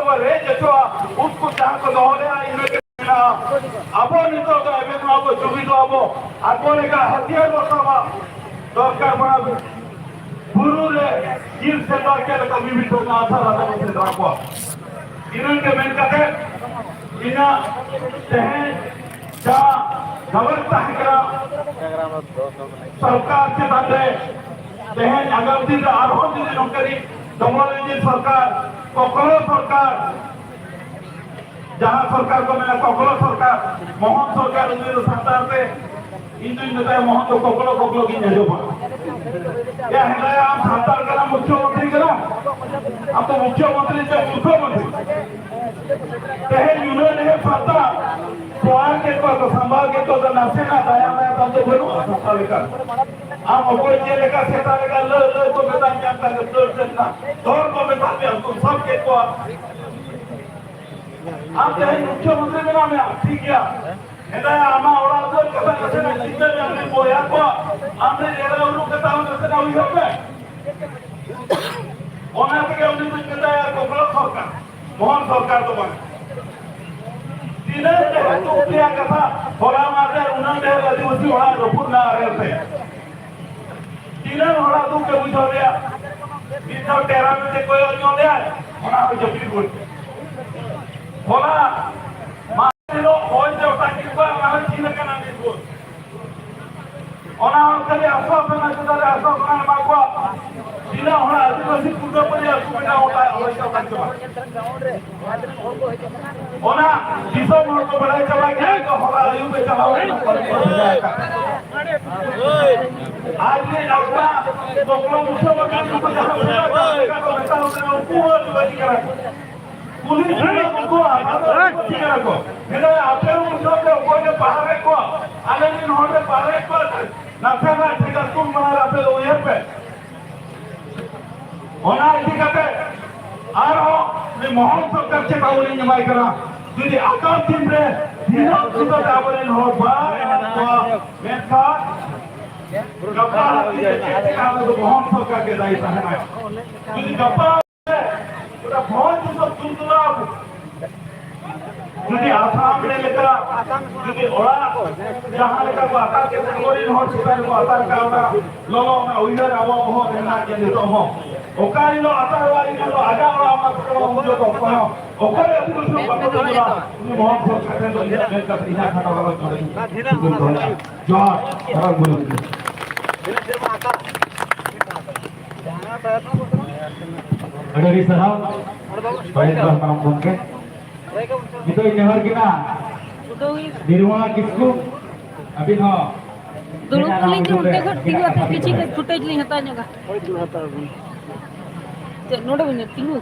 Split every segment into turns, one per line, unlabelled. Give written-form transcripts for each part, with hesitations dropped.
को रेज जो उसको जहां को दोहरे इन अब नित अब जुबित अब आगो लेका हथियार बसावा दरकार बना गुरु रे गिर से के लेका विभिन्न ना आधार आधार से राखवा इनन के मेन काते इना तहे जा व्यवस्था करा सरकार के बारे तहे आगामी दिन आरोप दिन नौकरी दमन सरकार ककलो सरकार जहां सरकार को मेरा ककलो सरकार मोहन सरकार उन्नीस सरकार पे इंदु नेता मोहन तो ककलो की नहीं जोबा या है हम सरकार का मुख्यमंत्री करा अब तो मुख्यमंत्री से मुख्यमंत्री तहे यूनियन है पता स्वार के तो संभाल के तो नसे ना दया में तो बनो अस्पताल का हम कोई जे लेका सेता लेका ल तो बेटा जानता के दौड़ सकना दौड़ को बेटा पे हम सब के तो आप चाहे मुख्यमंत्री बना में ठीक है এটা আমা ওরা তো কথা আছে না চিন্তা আমি বয়া কো আমরা এরা ওর কথা আছে না ওই হবে ওনা থেকে উনি তো কথা কোকল সরকার মোহন সরকার তো মানে তিনে তো উঠিয়া কথা বলা মাঝে উনানে আদিবাসী ওরা রপুর না আরেতে তিনে ওরা তো কে বুঝো দেয়া বিতো টেরা মে কোই অন্য দেয়া ওনা হবে জপি করতে বলা मानो होय जो ताकिबा माने चिना का नाम दिसबो ओना खाली आश्वासन আছে তাদের আশ্বাসন মাগवा চিনা হলা আদিবাসী পূর্ণপরি সুবিধা होता अवश्य काटबा ओना दिसो मोर को बड़ाई चला गया तो हला आयु पे चलाओ आज ने अपना दोकलो मुख्यमंत्री को जहां का बेटा होता है पूरा दिवाली करा पुलिस को ठीक है को मेरा आपके मुझे कोई ने बाहर को आले दिन होने बाहर को ना था ठीक है तुम बना रहे हो ये पे होना ठीक है आरो ने मोहन सरकार से काउली निमाई करा যদি আগাম দিন রে দিন সুদা আবরেন हो बा मेथा गप्पा के आवे तो मोहन सरकार के दायित्व है যদি गप्पा ওটা बहुत सब सुंदर যদি আসাম রে লেকা যদি ওরা जहां লেকা को आकार के कोरिन हो सुदार को आकार का ओना लोलो में उइधर आवा बहुत ना के तो हो ओकाई लो आकार वाली लो आजा ओरा मा को मुझे तो को ओकरे अति सब बात तो ना बहुत बहुत खाते तो ये का बिना खाना वाला छोड़े जो सरल बोलो अडरी साहब पहले तो हम बोल के itu nehar kita di rumah किसको अभी हाँ
dulu kuling tu देखो tinggu apa पीछे के फुटेज नहीं हता Naga cek noda punya tinggu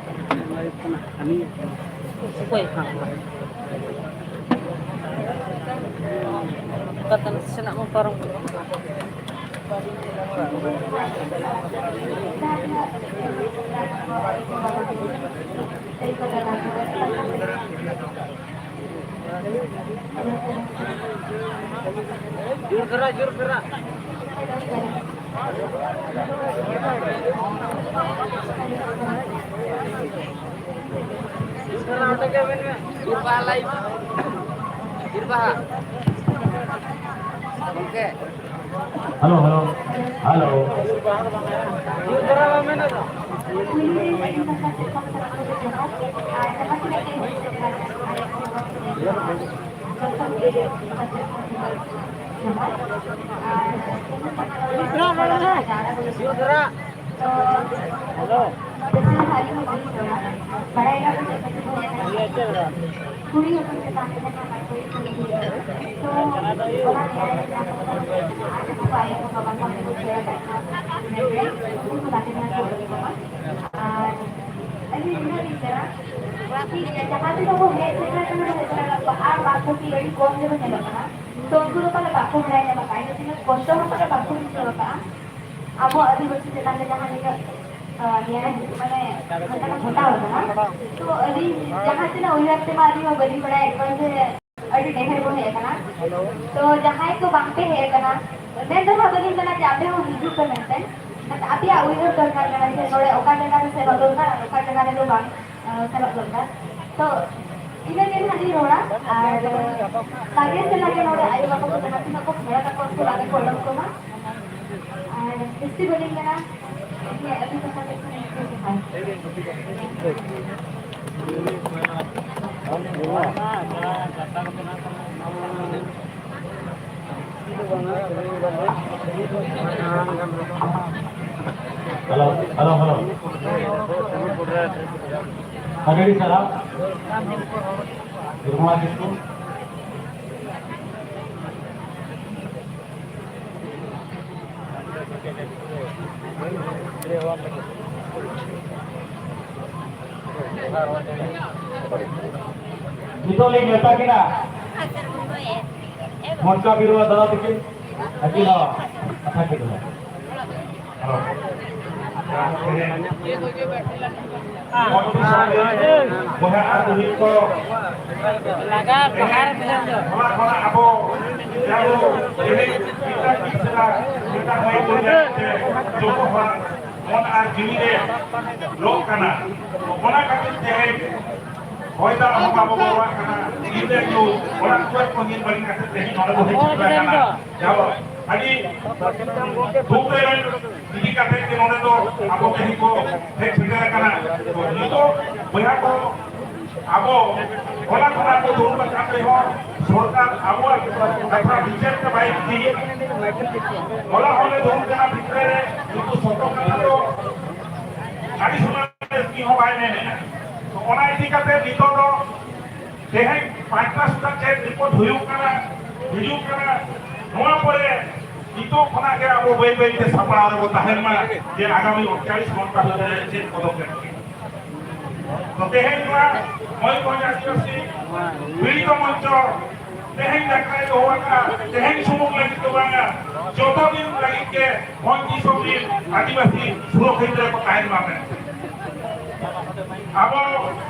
कोई हाँ kata senak mau parang jur gerak
halo halo halo तो उनको पहले बापू बनाया मकान लेकिन कष्ट में पहले बापू नहीं चलता अब आदिवासी चलाने जहाँ लेकर न्याय मैंने मतलब छोटा होता ना तो अभी जहाँ से ना वही हफ्ते में आदमी गली पड़ा एक बार से अभी डेहर को है ना तो जहाँ एक तो बांटे है ना मैं तो हाँ गली में ना जाते हो हिंदू कर लेते हैं ना अभी वही हफ्ते कर लेना है थोड़े ओका जगह से बदलना ओका जगह ने लोग से बदलना
तो इन्हें दिन हाजी रोड़ा और लगे से लगे नोड़े आयु बाबा को जनाती ना को मेरा तक को लगे कोलम को ना और इसी बोलेंगे ना ये अभी तक हमें नहीं
Halo, halo, halo. Ada di sana? Di rumah itu? Itu link letak kita. Morca biru ada bikin. Lagi lah. Apa gitu? Adi, bukan ini kata yang orang tu, aku kehiko, fikir kerana itu banyak ko, aku orang aku dulu macam tu, sorang aku kata bicara kebaik ni, orang dulu kerana fikir itu sorang kata tu, adi semua ni orang ini, orang ini kata itu tu, deheng pantas sudah cek report huyuk kerana Noa pore itu kena ke abu bayi te sapar abu tahen ma je agami 48 घंटा lagi je kodok to tehen ma moi ko jasi bili ko moncho tehen jakai do waka tehen sumuk lagi to banga joto din lagi ke monji sobin adivasi surokhitra ko tahen ma abo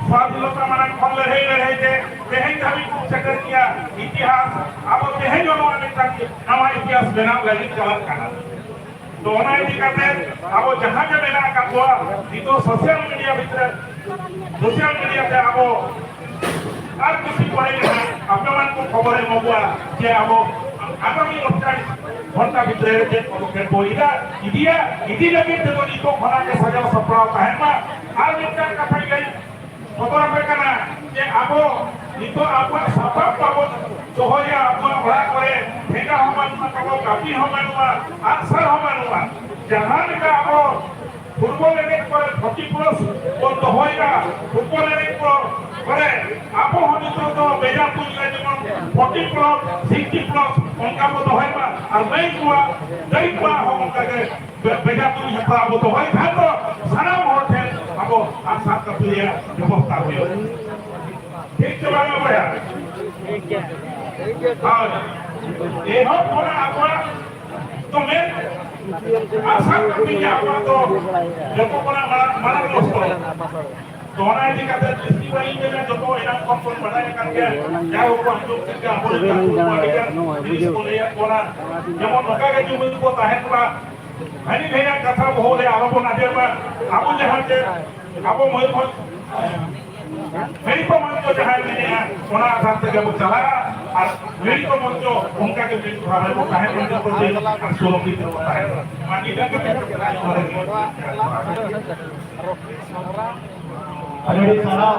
स्वाधीनता मानन खोल रहे थे तेहन कभी sector किया इतिहास abo तेहन जो माने ताकि नवा इतिहास बना लगी चलन करना तो ओना दिखाते abo जहां के बना का हुआ itu सोशल मीडिया भीतर सोशल मीडिया पे abo আর কিছু করে আপনাদের को খবর মগুয়া যে abo আগামী 48 ঘন্টা ভিতরে যে পদক্ষেপ বইরা ইদি লাগে তো ইকো খনাকে সাজাও সপ্রাও কাহেমা আর মিটার কথা গই খবর বেকানা যে আবো ইতো আপা সাপাপ পাবো জহরিয়া আপা ভরা করে ভেগা হমানুয়া পাবো কাপি হমানুয়া আনসার হমানুয়া জাহান কা আবো ফুটবল এনে করে 40 প্লাস বন্ধ হইরা ফুটবল এনে করে আপো হনিত তো বেজা পুজলে যেমন 40 প্লাস 60 প্লাস অঙ্কা বন্ধ হইবা আর দেইবা হমকাকে বেজা পুজ হেপা বন্ধ হই থাকো সারা মহতে আবো আশা কাপিয়া ব্যবস্থা হইও ঠিক আছে বাবা ভাইয়া ঠিক আছে আর এই হোক কোনা আপা তুমি আশা কাপিয়া আপা তো যখন কোনা মারা লস করো दोना जी का दृष्टि वाली में जो को इनाम कंपनी बनाया करके क्या हुआ हम लोग का बोल का कोना যেমন নকাগে জমি को ताहे का हनी भैया कथा बहुले आरोप नादे में आबो जहां के आबो मयूरभंज मेरी को मंचो जहां में कोना आधार से जब चला और मेरी को मंचो उनका के बीच भावे को काहे मंचो को दे और सोलो की तरफ है मानी लगे ada di sana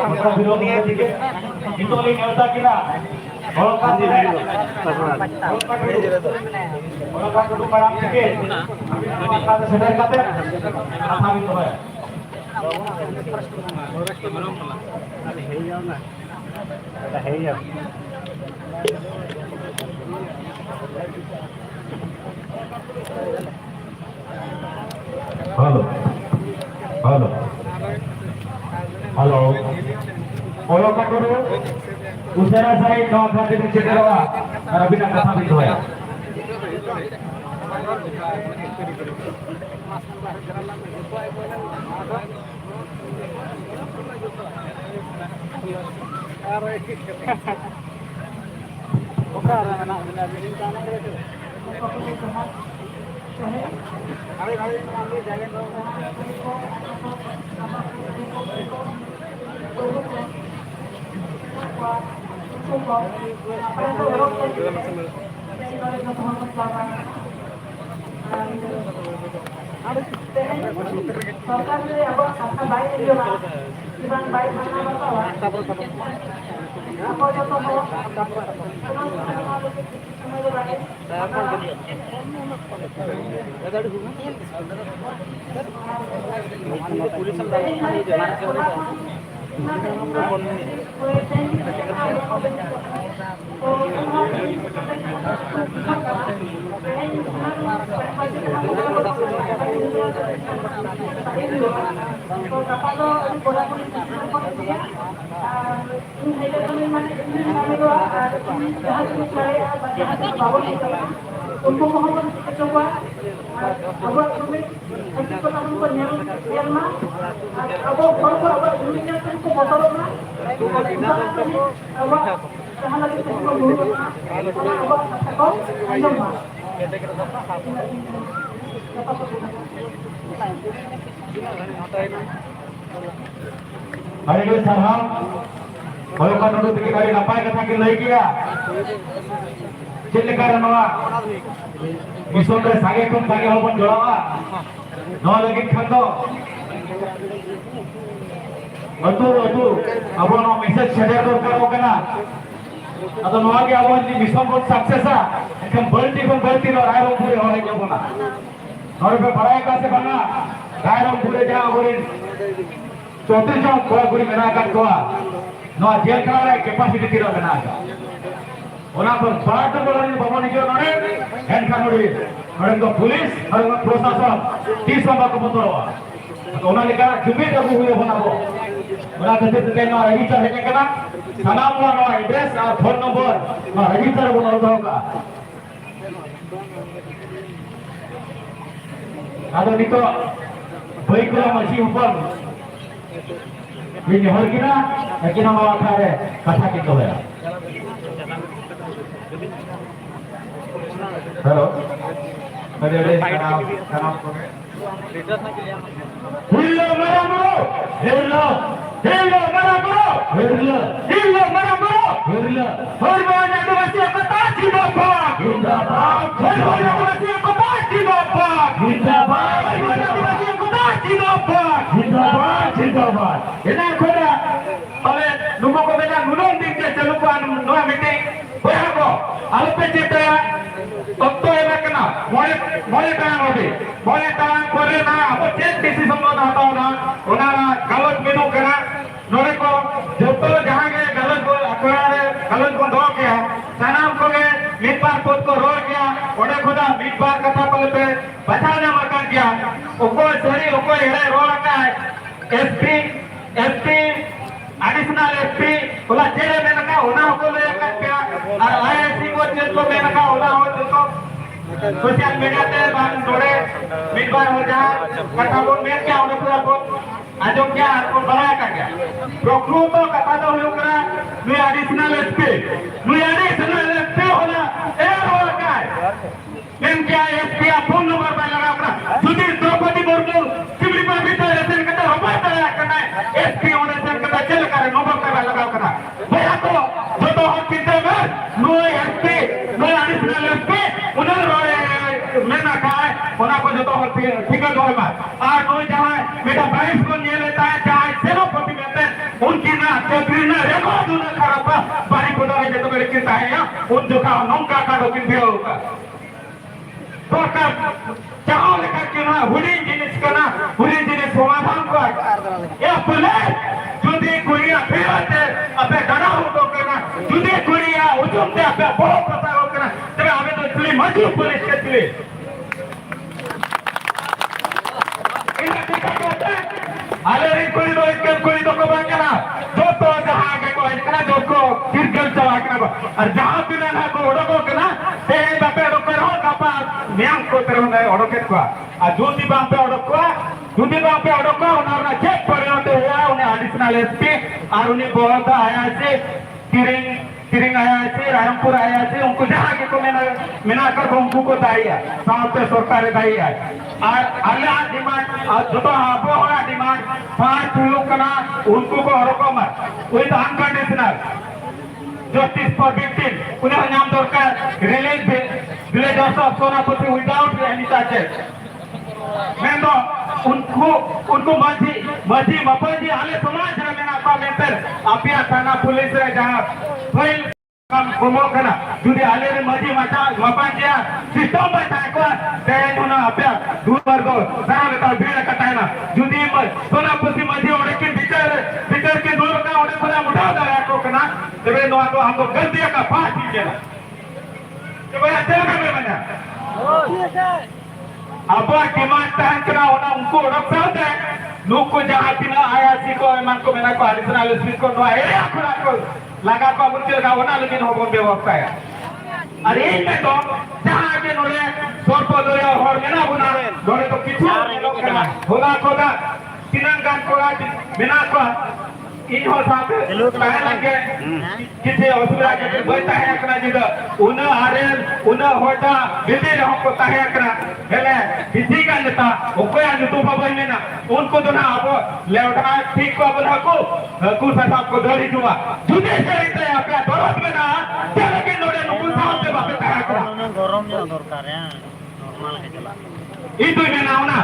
maka bilang itu link letak kita kalau kan kalau kan kudu parang sikit kalau sedar kate apa itu ya halo halo halo kalau kan dulu usara saya kau berarti di cedera karena bina kata itu ya
ᱠᱚᱣᱟ ᱩᱱᱠᱩ ᱠᱚ ᱱᱟᱯᱟᱭ ᱠᱚ ᱮᱦᱚᱵ ᱞᱟᱹᱜᱤᱫ ᱛᱮ ᱱᱚᱰᱮ ᱡᱚᱛᱚ ᱦᱚᱲ ᱠᱚ ᱪᱟᱞᱟᱜᱼᱟ ᱛᱮᱦᱮᱧ ᱥᱚᱨᱠᱟর যদি আবার কথা বাইরে দিও না জীবন বাই মানা বাতাওয়া আপাতত হলো সময় লাগে police untuk mohon coba abang kami kita tahu yang mana abang abang dunia kan ko motor na abang sahala kita ko dulu abang ko ayo ma
hari ini saham kalau kan dulu tiga kali napai kata kita lagi ya चिल्ले कारण नवा mission रे सागे कोन सागे होबन जोड़ावा न लगे खंदो अतु अब know message share दरकार होगना अतो नवा के अब मिशन को सक्सेस एकदम बल्टी रो रायरो पूरे होने के बोला और पे पढ़ाई का से बना रायरो पूरे जा और 34 जन कोड़ा गुड़ी मेरा कर कोआ नो जेल का कैपेसिटी तिरो बना ओना पर बात बोलनी भवन के नरे हेन कानोडी नरे को पुलिस और प्रशासन 30 नंबर को बतरवा तो ओना लेका जुबे जब हुए बनाबो ओना कते ते न रजिस्टर है केना सनाम नो एड्रेस और फोन नंबर न रजिस्टर बनो दोगा आदो नितो बईकुला मसी ऊपर ये हर किना एकिना माथा रे कथा के कबे हेलो अरे सलाम हिलो मरा मरो हिलो मरा मरो हिलो मरा मरो हर बार आदिवासी एकता जिंदाबाद हर बार आदिवासी एकता जिंदाबाद हर बार आदिवासी एकता जिंदाबाद एना खोरा अबे नुमो को बेटा नुनो दिन के चलु को नो मीटिंग होया को अल्पे चित्रा तो एला कना मोले टाइम करे ना अब चेक डिसीजन नो हटाओ ना ओनारा गलत मेनू करा नोरे को जतो जहां के गलत को अखबार गलत को दो के सनाम को के मिट बार पोत को रोड गया ओडे खुदा मिट बार कथा पले पे बचाने मकान गया ओको सरी ओको हेरे रोड का एसपी एडिशनल एसपी बोला जेले में लगा होना को ले क्या और आईएससी को जेल को में लगा होना हो तो सोशल मीडिया पे बात जोड़े मिट बार हो जा कथा बोल में क्या होने पूरा को आज क्या को बनाया का क्या प्रोक्रू तो कथा तो हो करा नु एडिशनल एसपी होला ए होला का मेन क्या एसपी फोन नंबर पे लगा अपना सुधीर द्रौपदी मुर्मू सिविल पर भीतर रेशन कता हमारे तरह करना एसपी होने से कता चल कर नंबर पे लगा करा भैया तो जो तो हम चिंता में no SP no additional SP उधर मैंने कहा है उन्हें को जो तो हम टिकट होए में आज नो जहां बेटा 22 को ले लेता है चाहे सेनापति कहते हैं उनकी ना चौधरी ना रिकॉर्ड उन्हें खराब बारी को दे तो मेरे चिंता है उन जो का नौका का दो किन भी होगा तो का चाहो लेकर के ना हुडी जिनिस समाधान को ये पुलिस जुदी कुड़िया फिरते अबे डरा हो तो करना जुदी कुड़िया उजुमते अबे बहुत पता हो करना तबे हमें तो चली मजू पुलिस के चली इनका ठीक है अरे रे कोई तो को बाकना जो तो जहां के को इतना जो को किरकल चला के और जहां बिना ना को ओडो को ना ते बापे ओडो कर हो कापा म्यांग को तरह में ओडो के को आ जुदी बापे ओडो को उन्होंने चेक परिणत हुआ उन्हें एडिशनल एसपी और उन्हें बहुत आया से तिरिंग आया से रायमपुर आया से उनको जहाँ के को मिनाकर उनको को दाई है साथ में सरकार दाई है और अल्लाह डिमांड जो तो आप डिमांड 5 लोग का ना उनको को हर को मत वही तो unconditional justice for victim udah nyam dorkar release villagers of Sonapati without any charges mendo उनको मजी मपजी आले समाज रे मेना का मेंटर आपिया थाना पुलिस रे जहां फाइल काम कोमो कना जुदी आले रे मजी मचा मपजी सिस्टम बताए को देन उना आपिया दूर वर्ग सारा लेता भीड़ कटायना जुदी सोनापति मजी ओडे के भीतर के दूर का ओडे पूरा उठा दे को कना तबे नो तो हमको गलती का फांसी देना तो भाई अच्छा में बना अब डिमांड तान करा होना उनको रखा है लोग को जहाँ बिना आया सी को मान को मैंने को एडिशनल स्पीच को नो एरिया खुला को लगा को मुझे लगा होना लेकिन हो गए व्यवस्था है अरे ये तो जहाँ के नोले सोरपो दोया और मेना बुना नोले तो किचु होगा कोदा तिनंगान कोला बिना को इन हो साथे पहले लगे किसी असुरा के बैठा है अपना जिद उन आरेल उन होटा बिल्ली रहो को ताहे अपना हेले किसी का नेता ओको या तो बाबा में ना उनको तो ना अब लेवटा ठीक को बोला को साहब को दौड़ी जुआ जुदे से रहते हैं अपना दौलत में ना चले के नोड़े नुकुल साहब से बात ताहे करा
गरम जो दरकार है नॉर्मल के चला
ई तो में ना ना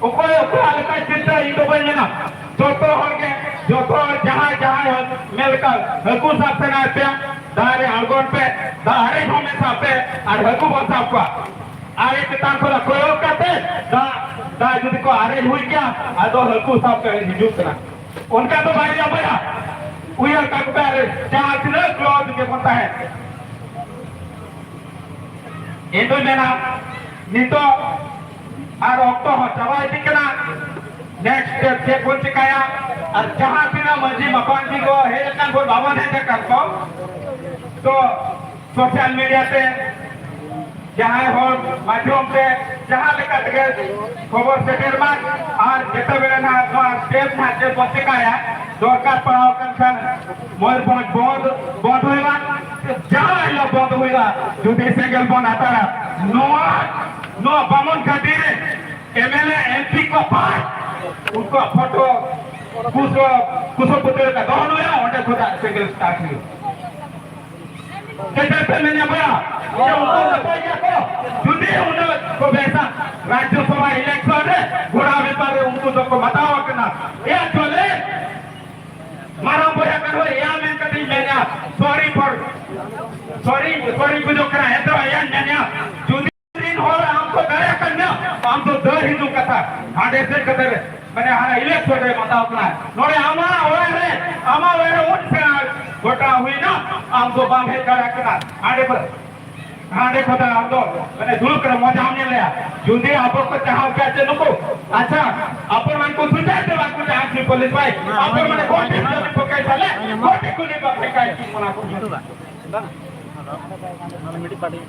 ओको आले का चिंता ई तो बने ना जो जहाँ मिलकर हकू साहब से ना पे दारे अलगोन पे दारे घूमे साहब पे और हकू बोल साहब का आरे किताब को कोई करते दा जुदी को आरे हुई क्या आ दो हकू साहब का हिजूक ना उनका तो भाई अब या उयर का पैर जहाँ से क्लॉज के बनता है ये तो मेरा नीतो और ऑक्टो हो चवाई दिखना नेक्स्ट स्टेप से कौन चिकाया और जहाँ बिना मजी मकान जी को है लेकिन कोई भवन है करता तो सोशल मीडिया पे जहाँ हो माध्यम पे जहाँ लेकर गए खबर से निर्माण और जितना बेला ना स्टेप ना से कौन चिकाया दरकार पड़ाव कंसन मोर बंद होएगा जहाँ ये बंद होएगा जो देश गल बंद आता है नो बामन खातिर एमएलए एमपी को पास उनको फोटो कुछ पुत्र का दोनों है उन्हें खुदा सिंगल स्टार्ट हुई कैसे पे मैंने बोला ये उनको बताया को जुदी उनको वैसा राज्यसभा इलेक्शन है घोड़ा व्यापार उनको तो को बताओ कि ना ये चले मारा बोया करो या मैं कभी मैंने सॉरी को जो करा है तो या मैंने जुदी दिन हो रहा हमको दया करना हम तो दर हिंदू कथा हाडे से कदर मैंने हारा इलेक्शन रे बताओ अपना नोरे आमा वेरे उठ से गोटा हुई ना हम तो बाम है करा करा हाडे खोदा हम तो मैंने दूर कर मजा हमने लिया जुदी आपको को चाहो क्या चलो को अच्छा अपन मन को सुझाव दे बात को चाहे की पुलिस भाई अपन मन कोटे को कैसा ले कोटे को नहीं बात है की मना को
मीटिंग पार्टी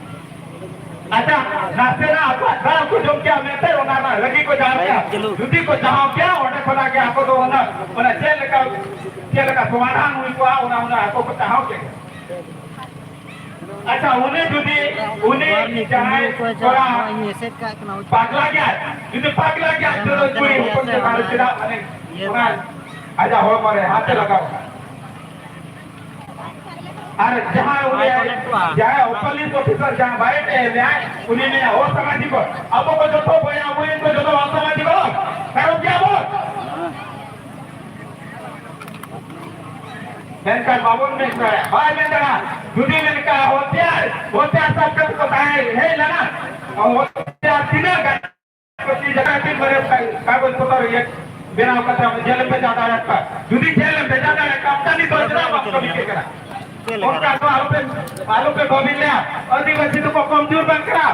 अच्छा रास्ते ना आपको जो क्या मिलते हो ना लगी को जाओ क्या जुदी को जाओ क्या ऑर्डर खोला के आपको तो ना बोला जेल का समाधान हुई को उन्हें आपको को चाहो क्या अच्छा उन्हें चाहे थोड़ा पागला गया जुदी पागला गया तो कोई हुक्म से मार दिया मैंने आजा हो मारे हाथ लगाओ अरे जहाँ पुलिस ऑफिसर जहाँ बैठे न्याय उन्हीं में हो समाधि को अब वो जो तो बोया वो इनको जो तो समाधि को करो क्या वो इनका बाबून में भाई में कहा जुदी में कहा होते सब कुछ को है लेना और होते तीनों किसी जगह की मेरे कागज पत्र ये बिना पता जेल में जाता रहता जुदी जेल में जाता रहता अपना नहीं तो इतना बात कभी के करा उनका तो आलू पे गोभी लिया आदिवासी तो कमजोर बन करा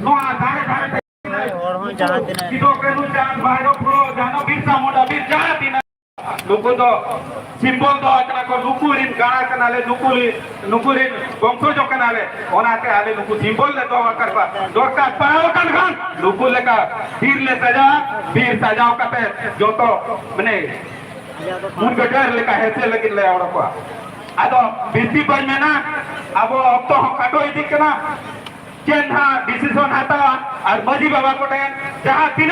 नो धारे
और हम जानते ना
कितो केनु जान बाहरो प्रो जानो बिरसा मोटा बिर जानती ना नुको तो सिंबल तो एकना को नुकुरिन गाना कनाले नुकुरिन बंको जो कनाले ओनाते आले नुकु सिंबल ले तो करबा दरकार पाओ कन नुकु लेका बीर सजाओ कते जो तो माने मुन गडर लेका हेसे लगिन ले आवड़ा को आदो बिसी बन में ना अब तो हम काटो इदी कना चेन्हा डिसीजन हतावा और मजी बाबा को जहाँ तीन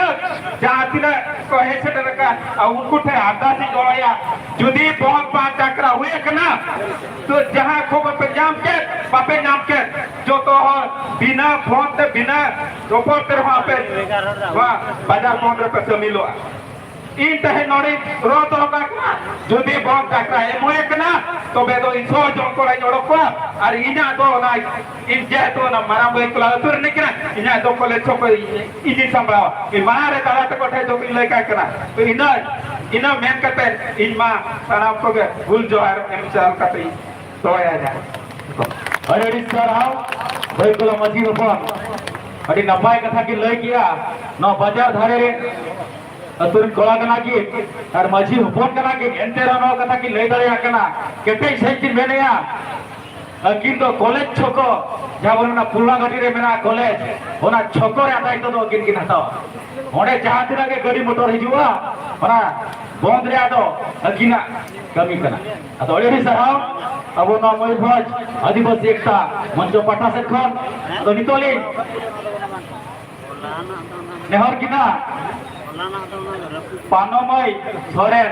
को हेसेटर का उनको ठे आदासी गोया जुदी बहुत पांच चक्रा हुए कना तो जहाँ को बापे नाम के जो तो बिना फोन ते बिना रोपो तेरे वहाँ पे वाह बाजार 15 पैसे मिलो इन तहे नोड़ी रो तो होगा जुदी बहुत चक्रा है मुझे कना तो बेदो इन सौ जों को लाइन ओढ़ो को और इन्हें तो ना इन जे तो ना मरा मुझे कुला तुर नहीं कना इन्हें तो कॉलेज चोको इन्हीं संभाव इन मारे ताला तक उठे जो किले का कना तो इन्हें मेन करते इन माँ सनाम को के भूल जो है एमसाल करते तो आया जाए अरे रिश्ता रहा भाई कुला मजी ऊपर अरे नब्बाई कथा की लय किया ना बाजार धारे अतुर कोला कना की और मजी हुपोन कना की एंटे रानो कथा की लय दरिया कना केटे सही की मेनेया किंतु कॉलेज छोको जब ना पुराना गाड़ी रे मेना कॉलेज होना छोको रे आता तो किन किन हताओ ओडे जहां तिना के गाड़ी मोटर हिजुआ होना बंद रे आदो अकिना कमी कना अतो ओडे रि सहाव अब ना मयूरभंज आदिवासी एकता मंच पाटा से खन तो नितोली नेहर किना पानोमय सोरेन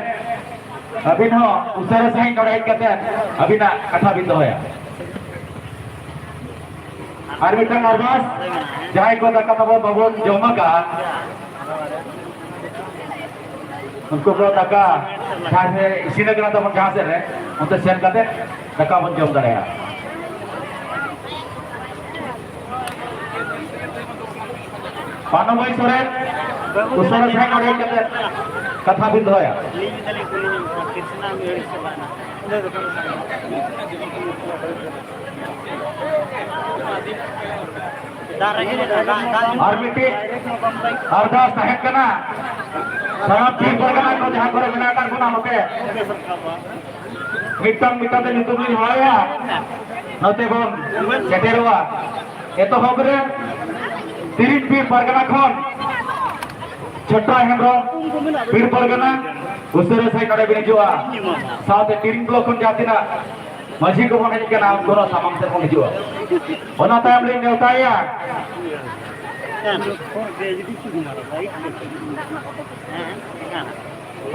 अभिनव उसारे सही नोड़ाई करते अभिना कथा बिंदु होया और मिटन अरबास जहां को दका तब बाबून जमका उनको को दका जहां से इसी ने कना तब जहां से रे उनते सेन करते दका बन जम दरेया पानोमय सोरेन उसारे सही नोड़ाई करते कथा बिंदु होया और मिट्टी अरदास तहत कना सारा पीर परगना को जहां करे बिना कर गुना होते मिट्टन ते नितुमली होया नते बोन सेटेरवा ए तो होबरे तिरिन पीर परगना खन छोटा हेमरो पीर परगना उसरे सही नडे बिन जुआ साथे तिरिन ब्लॉक खन जातिना मजी को बने के नाम गोरा सामान से बने जुआ ओना ताम ले नेवताया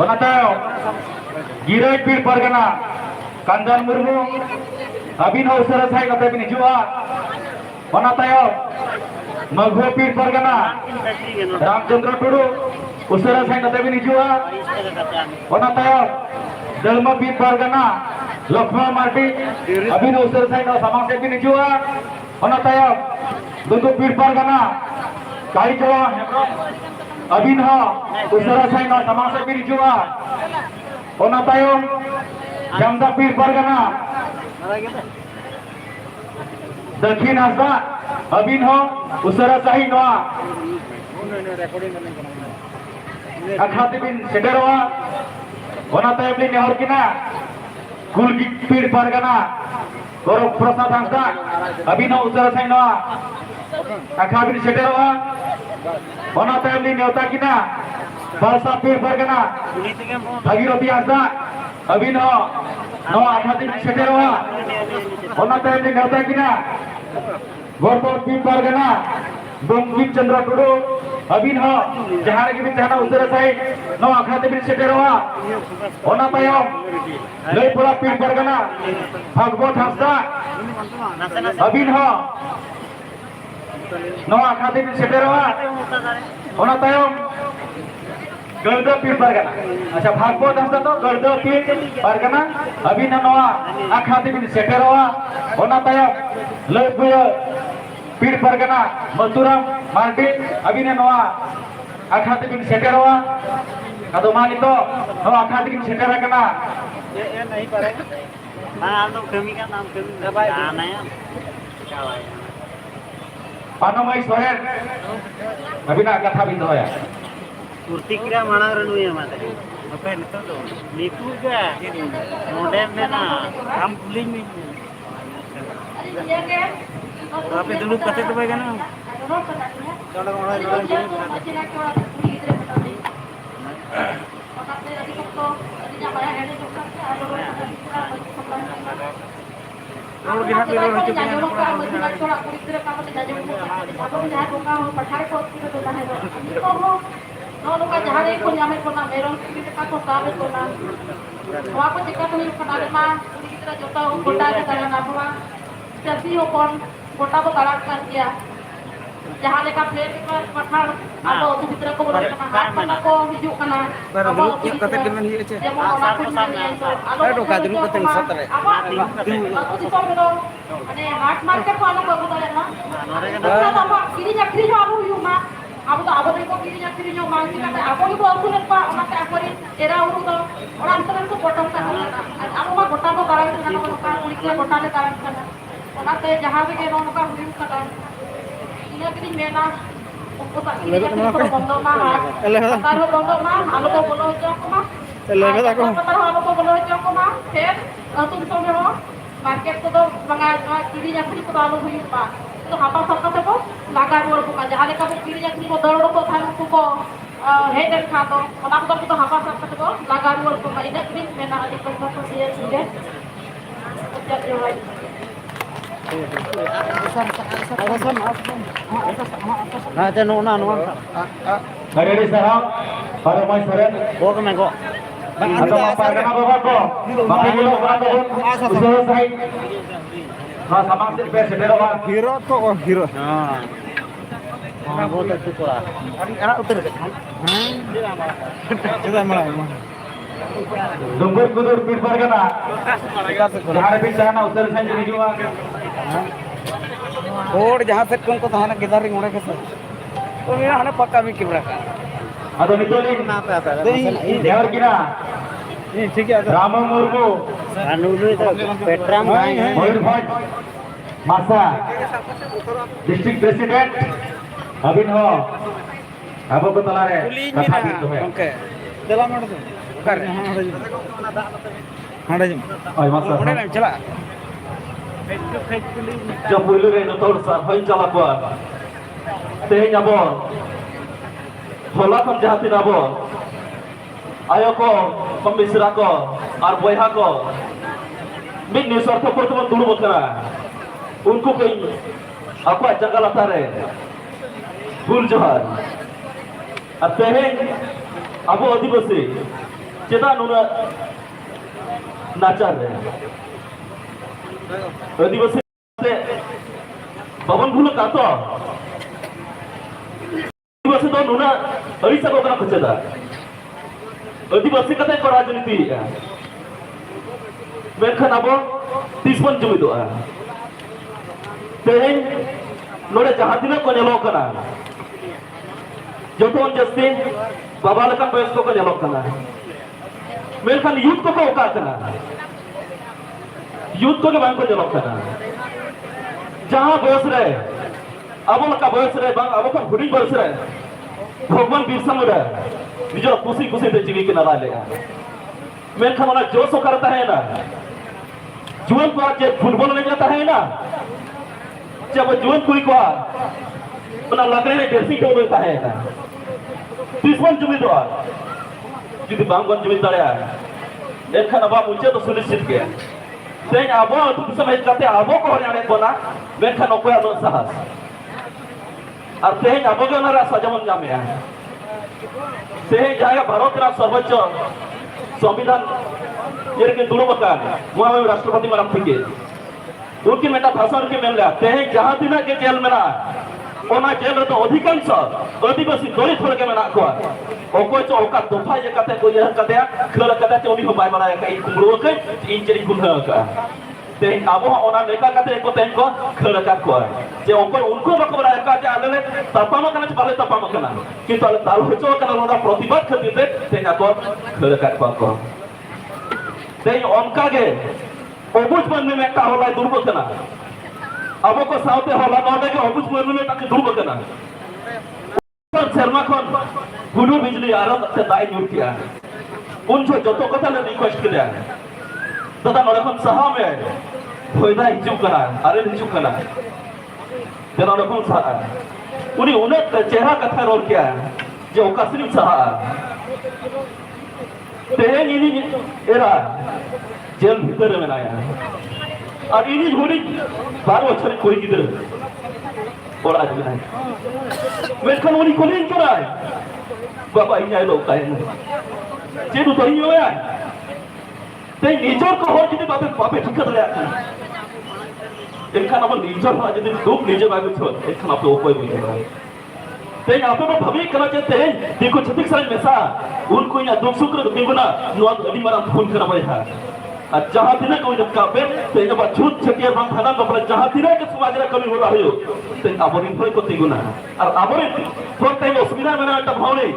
ओना तायो गिरई पीर परगना कंदन मुर्मू अभिनव उसरे सही नडे बिन जुआ ओना तायो मघो पीर परगना रामचंद्र टुडू उसरे सही नडे बिन जुआ ओना तायो दलमा पीर परगना लक्ष्मण मार्टी अभिनव उसरे सही न समाज से बिन जुआ ओना तायो दुदु पीर परगना काई जो अभिनव उसरे सही न समाज से बिन जुआ ओना तायो जमदा पीर परगना दक्षिण हस्ता अभिनव उसरे सही नवा अखाती बिन सेटेरवा ओना तायो बिन नेहर किना कुल पीर परगना गौरव प्रसाद हंसदा अभिनव उसरे सही नवा अखाबिन सेटेरवा ओना तायो बिन नेवता किना बरसा पीर परगना भगीरथी हंसदा अभिनव नवा अखाबिन सेटेरवा ओना तायो बिन नेवता किना गौरव पीर परगना बंकिम चंद्र टुडू अभिनव जहां के बिन जहां उसरे सही नवा अखाबिन सेटेरवा ओना तायो लयपुरा पीर परगना भगवत हंसदा अभिनव नवा अखाबिन सेटेरवा ओना तायो गलद पीर परगना अच्छा भागवत हंसदा तो गलद पीर परगना अभिनव नवा अखाबिन सेटेरवा ओना तायो लयपुरा पीर परगना मथुराम मार्टी अभिनव नवा अखाबिन सेटेरवा अदो मानी तो नवा अखाबिन सेटेरा कना ये नहीं पारे नाम तो कमी का नाम कमी जाना है क्या है पानोमय सोरेन अभिना कथा बिंदु होया प्रतिक्रिया माना रनु है माते अपे नितो तो निकू का नोडे में ना हम पुलिंग में तो आपे दुनु कते तो भाई ना चलो
Chelsea hopon kota ko tarak kan dia. Jahan leka plate pathar ado tu fitra ko boleh kana hat ko hiju kana. Abo kata kemen hi ache. Ado kadru ko teng satare. Aku di sore do ane hat market ko alo ko dale na. Apa kiri nyakri jo abu yuma. Abu ko kiri nyakri jo mangi kata abu ko aku lepa onate akori era uru do orang tenan ko potong kana. Abu ma kota ko tarak kana ko ka ulikla kota le tarak kana. Onate jahan ke no ka huyu kana. Ina kini mena uko tak kini ko bondo ma taruh bondo ma alu ko bolo jo ko ma taruh alu ko bolo jo ko ma fer tu so ho market ko do banga kiri nya kiri ko alu hui pa to hapa sakka te ko laga ro ko jahale ka kiri nya kiri ko doro ko than ko head and kha to ona ko to hapa sakka te ko laga ro ko ma ina kini mena adi ko ko dia sinde ujar jo hai
Nah, jangan nuna.
Hari ini sarang, para main seren.
Gua ke mengko.
Atau apa kena bawa ko? Bagi dulu orang tu usaha saya. Nah, sama sih presiden orang.
Hero to hero.
Nah. Nah, gua tak suka lah. Anak utar.
Kita mulai.
Dungur kudur pirpar kena. Jahar bicara usaha saya jadi juga.
और जहाँ से तुमको तो है किधर ring के sir तो मेरा है पक्का भी किबरा का
Atau nitolin. Devar kira.
नहीं ठीक है
Rama Murmu.
Anu itu Petram
Mayurbhanj. Masa. District President. Abhinho. Apa betul ada? Kata itu है.
ओके चला मार दो कर हाँ राजू
Oh, masa.
उड़े ना चला
Jauh dulu ni nonton sah, hain jalan buat. Teh nyabo. Hola kan jahatin abo. Ayo ko, pembisra ko, ar boyha ko. Min ni sorto pertemuan dulu berkena. Unku kau, aku ajak kalah tare. Bul johar. Teh abo adi besi. Cita nuna nacar. Adivasi babon bulu kato. Adivasi to nuna arisa ko kana kacheda. Adivasi kata ko rajniti. Mekhan abo 30 jumi doa. Tehen nore jahadina ko nyalo kana. Joton jasti baba lekan boys ko nyalo kana. Mekhan youth ko oka kana. Youth को के बांग को जवाब करना जहाँ बयस रहे अबो लका बयस रहे बांग अबो पर हुडी बयस रहे भगवान बिरसा मुंडा निजो खुशी खुशी ते जीवी के नारा लेगा मैं खाना जो सो करता है ना जुआन को आज फुटबॉल ले जाता है ना जब जुआन कोई को अपना लग रहे जर्सी को देता है ना 30 जुमी दो जुदी बांग बन जुमी तड़े एक खाना बाप मुझे तो सुनिश्चित किया Teng abo tu bisa main kata abo ko yang ada kona, mereka nak kaya non sahas. Artinya abo ko nara sajaman jamnya. Teng jaya Bharat na sarvocha संविधान ये के दुलो बकान वहाँ में राष्ट्रपति मरम थी उनकी मेटा भाषण के मिल जाते हैं जहाँ दिन के जेल में ना ओना जेल तो अधिकांश आदिवासी दलित होल के मेना को ओको चो ओका दफा ये कते को ये कते खल कते चोनी हो बाय बना के कुमरो के इंजरी गुन का ते आबो ओना लेका कते को तेन को खल का को जे ओको उनको बक बना का जे आले तपामा कना बाले तपामा कना किंतु आले ताल हो चो कना लोना प्रतिबाद खतिते ते ना को खल का को ते ओनका के অবুজ মনে একটা হলাই দুর্ঘটনা আবকো সাউতে হলা নদে কে অবুজ মনে তাকে দুর্ঘটনা শর্মা খান গুরু বিজলি আরো তে দাই নুর কিয়া উনছো যত কথা লে রিকোয়েস্ট কিয়া দাদা নরকম সাহা মে হইদা হিজু করা আরে হিজু করা তেনা রকম সাহা উনি উনে চেহারা কথা রোল কিয়া যে ওকাসিনি সাহা তেহেন ইনি এরা जेल भीतर में आया और इन्हीं घोड़ी 12 बछर कोई गिदर और आज में मेनखान उनी कोलिन कराय बाबा इन्हें लोग काहे जेदु तो ही होया ते निजर को हो जिदि बापे ठीक कर लिया एनखान अब निजर हो जिदि दुख निजे बागु छ एनखान आप उपाय बुझे ते आप भाभी करा जे देखो छतिक साल मेसा उनको इन दुख सुख दिगुना नुआ अडी मारा फोन करा बया और जहां दिन को जब कापे ते जब छूट छटिया बांग थाना बपला जहां दिन के समाज रे कमी हो रहा हो ते आबरिन भय को तिगुना और आबरिन तो ते असुविधा मेना ता भावने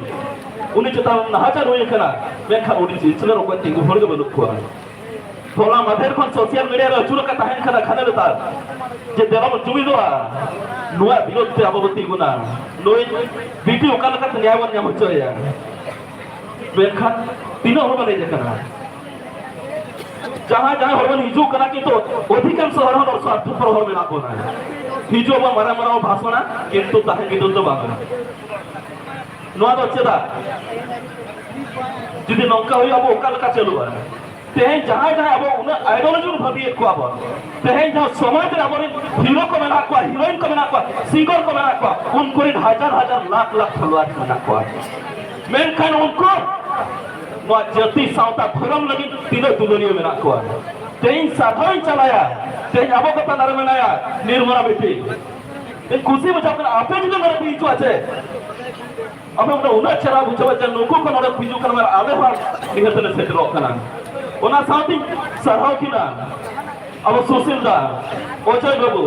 उनी चता नहाचार होय कना मेखा उनी चिचले रो को तिगु भरगे बनु को थोड़ा मधेर खन सोशल मीडिया रे चुर का ताहन खना खाना लेता जे देवा जुमी दोआ नुआ विरोध पे आबवती गुना नोय बीटी ओका लका न्याय वन न्याम होया मेखा तीनो हो बने जकना जहां जहां हरवन हिजू कना कि तो अधिकांश हरवन और स्वार्थ पर हर मेना कोना हिजू बा मारा मारा भाषणा किंतु ताहे विरोध दो बागा नुआ दो चेदा जदि नौका होय अब ओका लका चलुआ तेहें जहां जहां अब उन आइडियोलॉजी भाबी को अब तेहें जहां समाज रे अब हीरो को मेना को हीरोइन को मेना को सिंगर को मेना को उनको हजार हजार लाख लाख फॉलोअर्स मेना को मेनखान उनको नुआ जाति सावता धर्म लगी तीनों दुलरियो मेना को तेहें साधारण चलाया तेहें अब को तार मेनाया निर्मला बेटी ए खुशी बुझा कर आपे जो मेरा बीच আছে अब আমরা উনা ছাড়া বুঝবা যে লোক কোন ওরা বিজু করবার আলে হয় নিহতনে সেটল করা ওনা সাথী সরহাও কিনা अब सुशील दा ओचय बाबू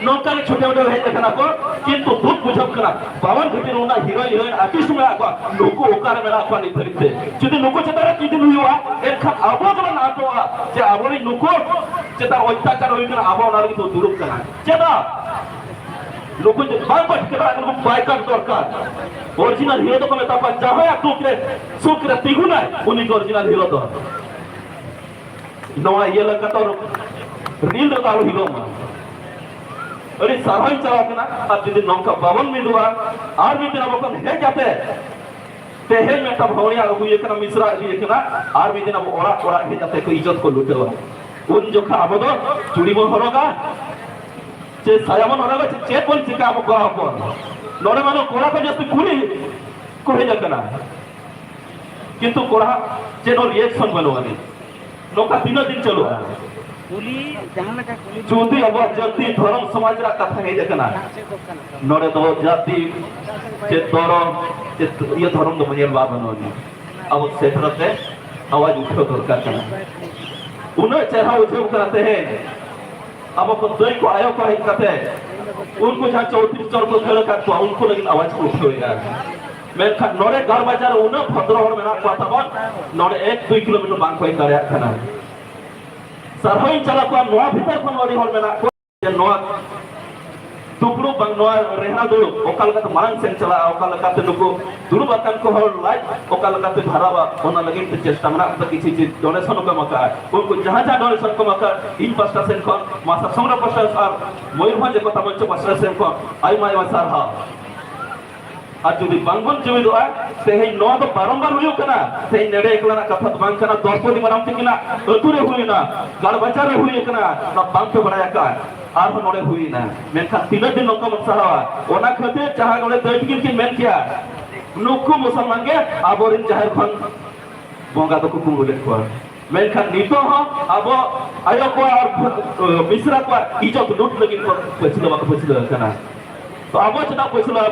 नौका के छोटे छोटे है देखना को किंतु दुख बुझब करा बावन घटी रोना हीरो हीरोइन आर्टिस्ट में आको लोको ओकार में आको नि धरते जदि लोको चेतारा कि दिन हुआ एखा आबो जब नाटो जे आबोरी लोको चेता अत्याचार होई कना आबो ना तो दुरुप करा चेता लोको जे बाइकआउट करा उनको बाइकआउट दरकार ओरिजिनल हीरो तो मेता पा जहां टुकरे सुकरे तिगुना उनी ओरिजिनल हीरो तो नवा ये लगा तो रील रो तालो हीरो मा अरे साराई चला कना अब जदि नौका 52 में दुआ और भी दिन अब हे जाते तेहे में तब होनिया अब ये कना मिश्रा ये कना और भी दिन अब ओरा ओरा हे जाते को इज्जत को लुटेवा उन जो खा अब तो चूड़ी बो हरोगा जे सायामन हरोगा चेत बन चिका अब को आप नोरे मानो कोरा को जस्ट कुली को हे जाकना किंतु कोरा जे नो रिएक्शन बनवानी नौका तीनों दिन चलो
कुली जहां लगा कुली
चौथी अब जाति धर्म समाज रा कथा हे देखना नोरे दो जाति जे धर्म जे ये धर्म दो मनियल बा बनोनी अब सेठरते आवाज उठो दरकार कना उन्हें चेहरा उठो करते हैं अब को दोई को आयो को कहते उनको जहां 34 चौर को खेल का तो उनको लेकिन आवाज उठो यार मैं नोरे घर बाजार उन्हें भद्रहर में ना पाता बन नोरे 1-2 किलोमीटर बांग कोई करे खाना सरहई चला को नोआ भीतर को नोरी हर में ना को नोआ टुकड़ो बंग नोआ रहना दो ओकाल का मारंग सेन चला ओकाल का ते नुको दुरु बातन को हर लाइट ओकाल का ते भरावा ओना लगे ते चेष्टा मना त किछि चीज डोनेशन को मका उनको जहां जहां डोनेशन को मका इन 5% को मासा संग्रह 5% और मयूरभंज को तमच 5% को आई माय सारहा और जो बांगबन जुमी दो तेहे नौ तो बारंबार हुई कना तेहे नेड़े एकलाना कथा बांग कना दर्पदी मनाम तिकिना अतुरे हुई ना गाड़ बचारे हुई कना ना बांग पे बनाया का आर हो नोड़े हुई ना मेनखा तीन दिन नौका मसावा ओना खते जहां नोड़े दैटिकिन की मेन किया नुकु मुसलमान के आबोरिन जाहिर खन बोंगा तो कुकुम बोले को मेनखा नीतो हो अब आयो को और मिश्रा को इज्जत लूट लगी पछिलो कना तो अब चना पछिलो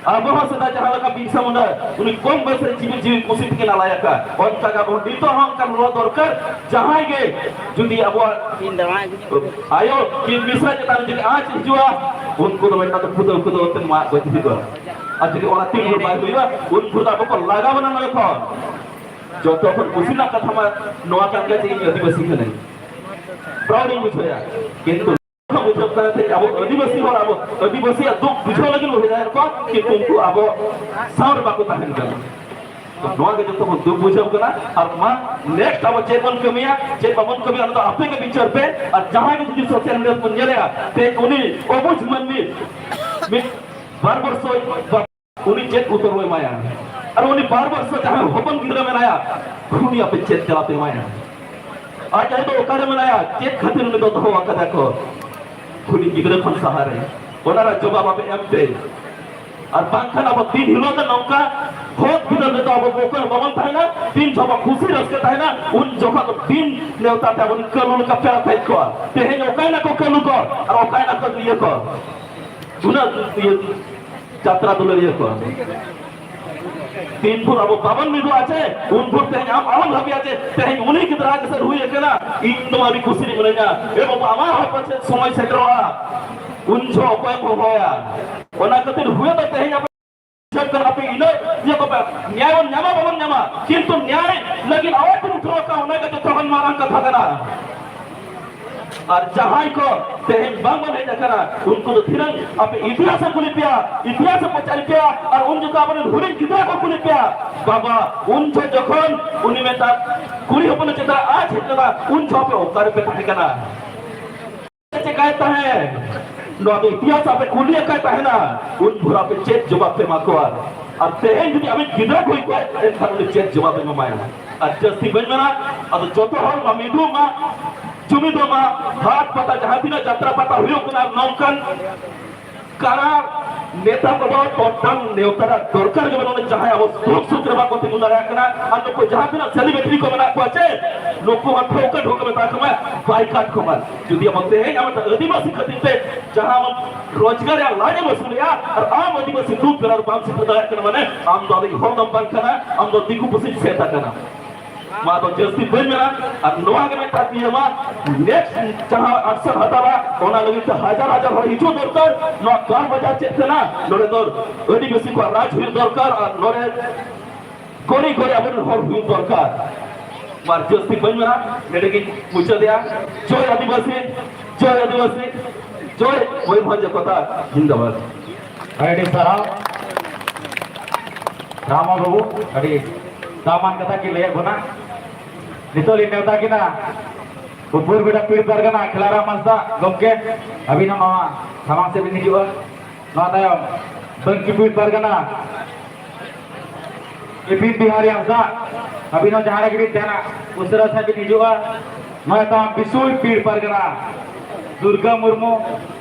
अब हो सदा जहां लगा बिरसा मुंडा उनी कम बयस रे जीवन जीवन कुसित के नालायका और तका बंडितो हम कर रो दरकार जहां गे जुदी अब
तीन दवा
आयो कि मिश्रा के तान जदि आज जुआ उनको तो बेटा तो खुद खुद होते मा गति को आज जदि ओला तीन बार होइबा उन खुदा को लगा बना न खो जो तो पर कुसिना कथा मा नोआ का के आदिवासी के नहीं प्राउड बुझया किंतु बुझब करते अब आदिवासी और अब आदिवासी दुख बुझो लगिन हो जाय को कि तुमको अब साउर बाको ताहन कर तो नोआ के जो दुख बुझब करा और मा नेक्स्ट अब चेतन कमिया जे पवन कमिया तो आपे के विचार पे और जहां के जो सोशल मीडिया पर चलेगा ते उनी ओबुझ मननी बार बार सो उनी चेत उतर होय माया और उनी बार बार सो जहां होपन गिरा में आया उनी आपे चेत चलाते माया आज है तो ओकारे मनाया चेक खातिर में तो हो आका देखो खुली गिगरे खन सहारे ओनारा जवाब आप एमते और बांखन अब 3 हिलो तो नौका होत भीतर में तो अब बोकर बमन था ना 3 जब खुशी रसके था ना उन जगह तो 3 नेवता था उन कलुन का पेरा था को ते है ओकाय ना को कलु को और ओकाय ना को ये को सुना ये यात्रा दुलरिया को 3 फुट अब बावन मिनट आछे उन फुट ते हम आवन भाबी आछे ते उनी की तरह से हुई है ना इन तो अभी खुशी नहीं बनेगा ए बाबा आमा पछे समय सेटरवा उन जो अपाय को होया ओना कतिर हुए तो ते आप कर आप इनो ये को न्याय न्यामा बावन न्यामा किंतु न्याय लेकिन आवाज उठो का होने का तो तहन मारन का था ना और जहां को तेहन बांगल है जकरा उनको तो थिरंग अब इतिहास को लिपिया इतिहास को चल पिया और उन जो आपने हुरिन कितना को लिपिया बाबा उन जो जखन उनी में ता कुड़ी अपन चित्र आज हितना उन जो पे ओकार पे ठिकाना से कहता है नो अब इतिहास पे कुली कहता है ना उन भुरा पे चेत जवाब पे माकोर और तेहन जो अभी किधर कोई को एक खाली चेत जवाब में माया और जस्ती बजना अब जो तो हर ममीदू मा जुमिदो मा हाथ पता जहां भी ना यात्रा पता हुई उतना नौकन कारा नेता को टोटल नेवतारा दरकार के बनने चाहे अब सुख सूत्र बा कोती मुना रखना और लोग जहां भी ना सेलिब्रिटी को बना को আছে लोग को ठोकर ठोकर में ताकमा बाइकाट को मान যদি আমাদের এই আমাদের আদিবাসী খাতিতে जहां हम रोजगार या लाजे वसूलिया और आम आदिवासी ग्रुप करार बाम से पता करना माने आम दादी होम नंबर करना आम दो दिगु पुसी से करना मा तो जस्ती बजना और नोआ के में ताती है मा नेक्स्ट जहां अक्सर हटावा ओना लगी तो हजार हजार हो हिजो दरकार नो गान बजा चेतना नोरे दर आदिवासी को राज हुई दरकार और नोरे कोरी कोरी अपन हर हुई दरकार मार जस्ती बजना मेरे की पूछ दिया जय आदिवासी जय वही भंज कथा जिंदाबाद
अरे सारा रामा बाबू अरे दामान कथा की ले बना नितोली नेवता की ना ऊपर बेटा पीड़ कर गना खिलारा मस्ता गमके अभी ना मामा समाज से भी नहीं जुआ ना तायो बंकी पीड़ कर गना ये पीड़ बिहारी हमसा अभी ना जहां की देना उस तरह से भी नहीं जुआ मैं तो बिसुल पीड़ पर गना दुर्गा मुर्मू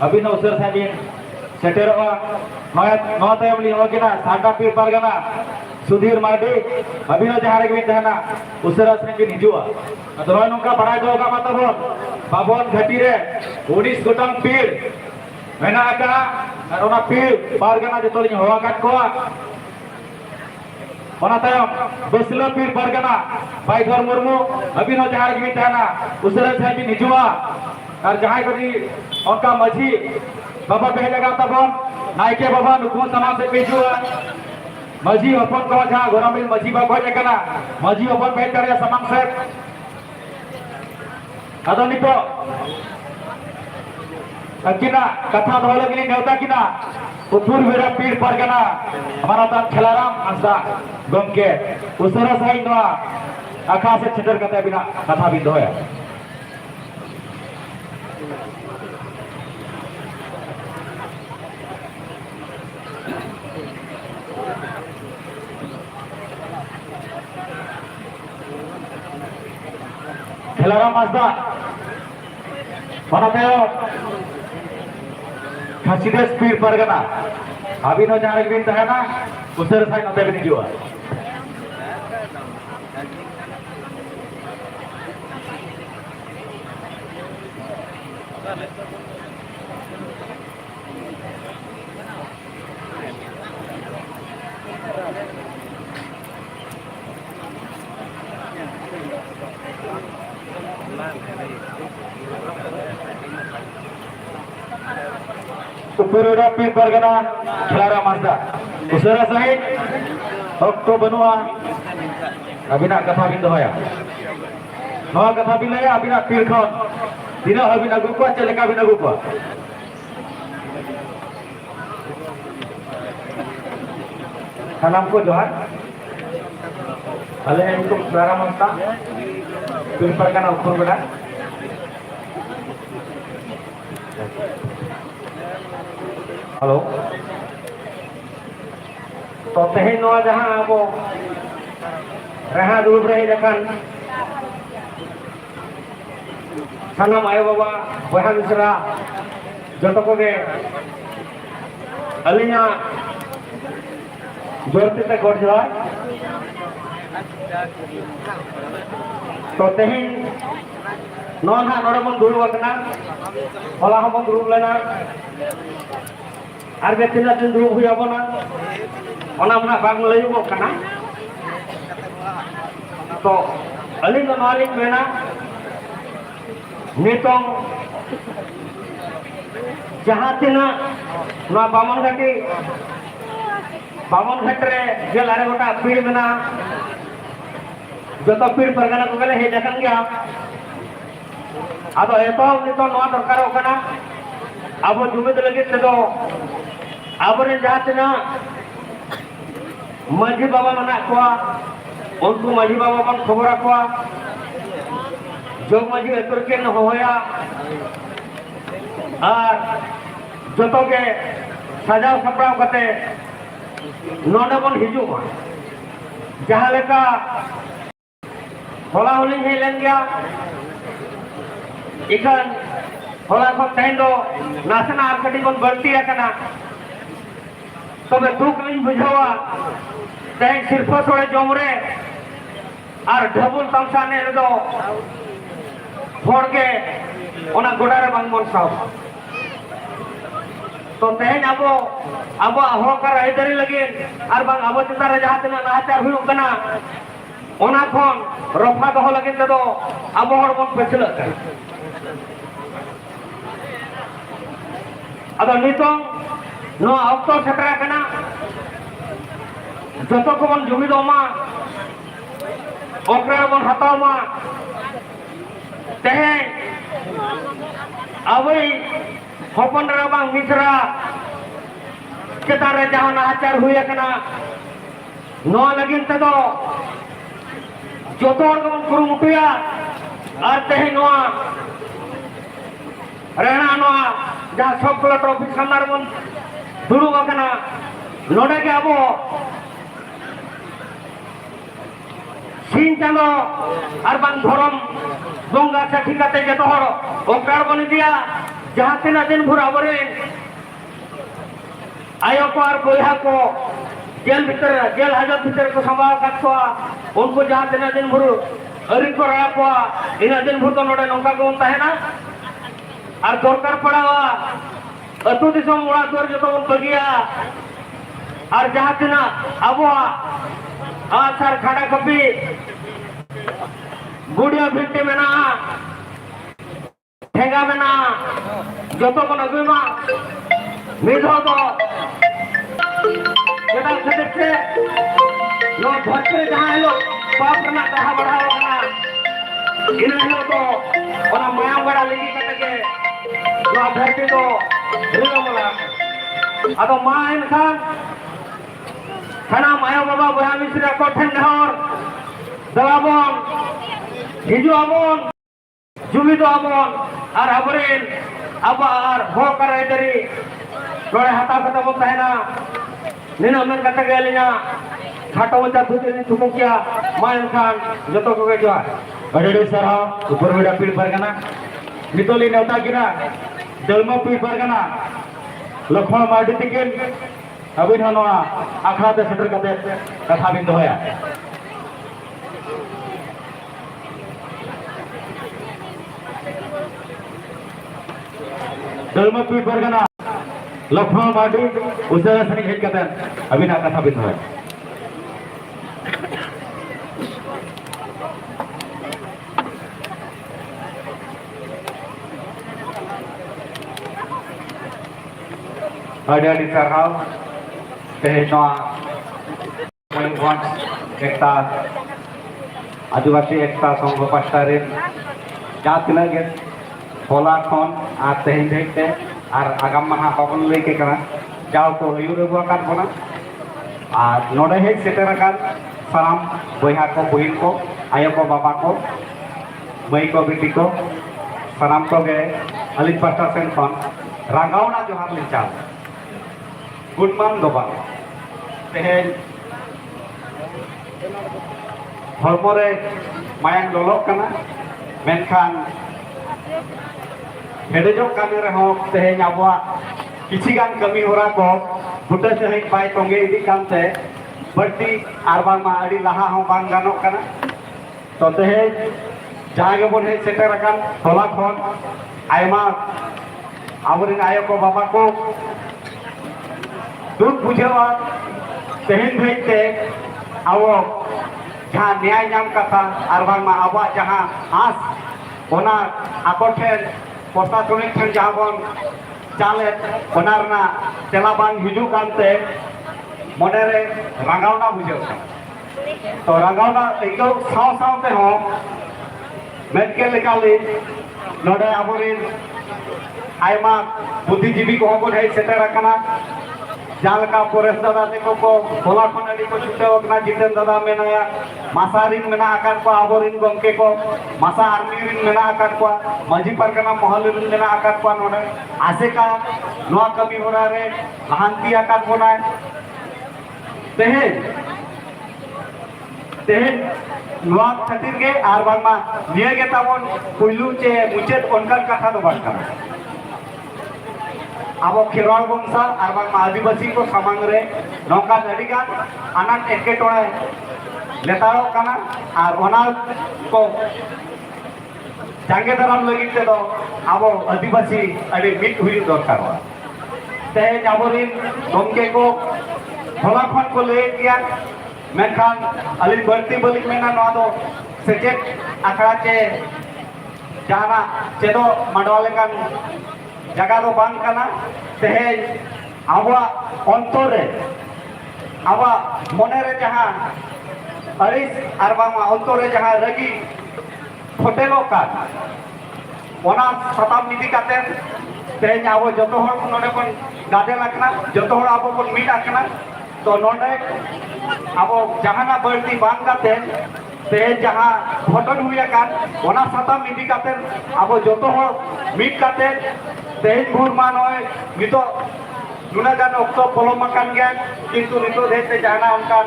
अभी ना उस तरह से भी सेटेरवा मैं ना तायो बोली हो के ना साडा पीड़ पर गना सुधीर मार्डी अभी ना जहां की देना उस तरह से भी नहीं जुआ तो नौका बड़ा जो का मतलब बाबन घटी रे 19 गोटन पीड़ मेना का और ओना पीड़ पार गना जो तोली होवा काट को ओना तायम बसलो पीड़ पार गना बाईधर मुर्मू अभी ना जहां की देना उस तरह से भी नहीं जुआ और जहां करी उनका मझी बाबा पहलेगा तब नायके बाबा नुकु समाज से पेजुआ मजी अपन को जहां घोरा में मजी बा कोई लेकना मजी अपन पेट करे समांग से अदनी तो अकिना कथा धोले के लिए नेवता किना उपुर वेरा पीड़ पर गना हमारा ता खिलाराम अंसा गम के उसरा साई नो आका से छितर कथा बिना कथा बिंदो है खिलाराम मस्दा बनाते खासीदे स्पीड पर गना अभी नो जाने के दिन है ना उसे रसाई नते भी नहीं जुआ Puruda pin pergana Clara Mazda usara sahid okto benua abina kata bindo ya no kata bindo ya abina pir khon dina abina gukwa celeka abina gukwa salam ko johar ale untuk Clara Mazda pin pergana okto bena hello तो तेहे नवा जहां अब रहा दूर रहे जखन
सानाम आयो बाबा बहा मिश्रा जतो को गे अलिया जोरते ते गोड जोहार तो तेहिं नॉन हा नोडे बन दुरुब अकना होला हो बन दुरुब लेना आर बे तिना दिन दुरुब हुई आबोना ओना मना बाग लइबो कना तो अली तो मालिक मेना नितों जहाँ तिना नवा बामन घाटे गेल आरे गोटा पीड़ मेना जो पीड़ परगना को गले हे जखन गया अब एतो नितो नवा दरकार होकना अब जुमिद लगे तो अब रे जहाँ तिना माझी बाबा मना को उनको माझी बाबा बन खबर को जोग माझी एतुर के न होया और जतो के सजाव सपड़ाव कते नोडे बन हिजुमा जहाँ लेका होला होली हे लेन गया इकन होला को तैन दो नासना आर कटी बन बढ़ती है तबे दुख लिंग बुझावा तैन सिर्फ थोड़े जमरे और ढबुल तमसा ने रे दो फोड़ के ओना गोडारे बंग मन साव तो तेहन अब होकर ऐदरी लगे और बंग अब चितारे जहाँ तना नाचार हुई कना ओना खन रफा दो लगे तो अब हर बन पेछल अब नितों नो अक्तो सेटरा कना जतो को बन जुमिद मा ओकरा बन हताव मा तेहन अबई हपन रबांग मिश्रा चेतारे जहाँ नाचार हुई कना नो लगिन ते दो जोतो गमन कुरुमुटुया और तेहन नोआ रेना नोआ जहाँ सब कला ट्रॉफी सामनार बन दुरुब अकना नोडे के अबो सीन चांदो और बंग धरम बंगा से ठिकाते जतो हर ओकार बन दिया जहाँ तना दिन भर आवरे आयो को और बोया को जेल हाजत भीतर को संभाल काटवा उनको जहाँ तना दिन भर अरी को रहा को इन दिन भर तो नोडे नौका को उनता है ना और दरकार पड़ावा अतु दिसम उड़ा द्वार जतो उन बगिया और जहाँ तना अबो आसार खाड़ा कपी गुड़िया भिट्टी में ना ठेगा में ना जोतो को नगुई मा मिधो तो केटा खदेक से नो भटके जहाँ लो पाप करना कहा बढ़ाओ करना इन्हें लो तो ओना मायाम बड़ा लेगी कटके नो भटके तो रीलो मला अतो माँ इंसान खाना माया बाबा बया मिश्रा को ठंडर दलाबन हिजु आबन जुमिदो आबन और अबरेन अब और होकर ऐदरी नोड़े हता कता बन तहना निना मन कता गेलिना छाटो बच्चा धुते थुमुकिया मां इंसान जतो को जो
अडे सरहा ऊपर बेड़ा पीड़ परगना नितोली नेवता गिरा दलमो पीड़ परगना लखन मार्डी तिकिन अबिन हनवा आखड़ा ते सेटर कते कथा बिन दोया दलमो पीड़ परगना लखन मार्डी उसरा सनी हेज कते अबिन कथा बिन दोया ada di Sarhau tehnoa Mayurbhanj एकता आदिवासी एकता संघ पास्टारेन जहाँ तीना गे होला खन और तेहन धरते और आगाम माहा बाबन लई के कना जाओ को हयूर अगुआकान बना और नोडे हेज सेटेराकान साराम बयहा को बहिन को आयो को बाबा को मई को बेटी को साराम को गे अलिन पास्टा सेन खन रागावना जोहार लिचाल गुडमान गोबा तेहन हरमोरे मायang लोलक कना मेनखान
हेडेजों कमी रहो तेहें आबुआ किसी गान कमी हो रहा को फुटे से ही पाए तोंगे इदी काम से बढ़ती आरबान मा अड़ी लहा हो बांग गानों कना तो तेहें जहाँ के बोल है सेटर रकन होला खोन आयमा आवरिन आयो को बाबा को दुख बुझेवा तेहें भेजते आवो जहाँ न्याय नाम कथा आरबान मा आबा जहाँ आस ओना आकोठेन प्रशासनिक ठन जहाँ बन चाले ओनारना तेला बांग हिजू कानते मने रे रंगावना बुझेव तो रंगावना एको साव सावते हो मेदके लेकाली नोडे आबोरिन आयमा बुद्धिजीवी को होबो है सेटर रखना जहाँ का परेश दादा देखो को होला खनडी को छुटेव कना जितेन दादा मेनाया मासारिन मेना आकार को आबोरिन गंके को मासा आर्मीरिन मेना आकार को माजी परगना महलिन मेना आकार को नोडे आसे का नोआ कमी हो रहा रे लहांती आकार बनाए तेहें नोआ खातिर के आर बांगमा निये के ताबन पुइलू चे मुचेत ओनकान कथा दो बात करा आबो खेरवाल वंशा आर बांगमा आदिवासी को सामांग रे नौका अडिगान अनाट एकेटोड़े लेतारो कना आर ओना को जांगे दाराम लगित ते दो आबो आदिवासी अडी मिट हुई दरकार तेहें आबोरिन गमके को होला खन को ले गया मेखान अलिन बढ़ती बलिक मेना नोआ दो सेचेट आखड़ा चे जाना चेदो मंडवाले कान जगह दो बांग कना तेहें आवा अंतरे आवा मने रे जहाँ अरिस आरबामा अंतरे जहाँ रगी होटेलो का ओना सताम निधि काते तेहें आबो जतो हर नोडे कोन गादे लाकना जतो हर आबो कोन मीट आकना तो नोडे आबो जहाना बढ़ती बांग काते तेहें जहाँ होटल हुई कान ओना सताम निधि काते आबो जतो हर मीट काते तेहें भूर मान होय नितो नुना गान ऑक्टो पोलो मकान गया किंतु नितो देते जाना उनका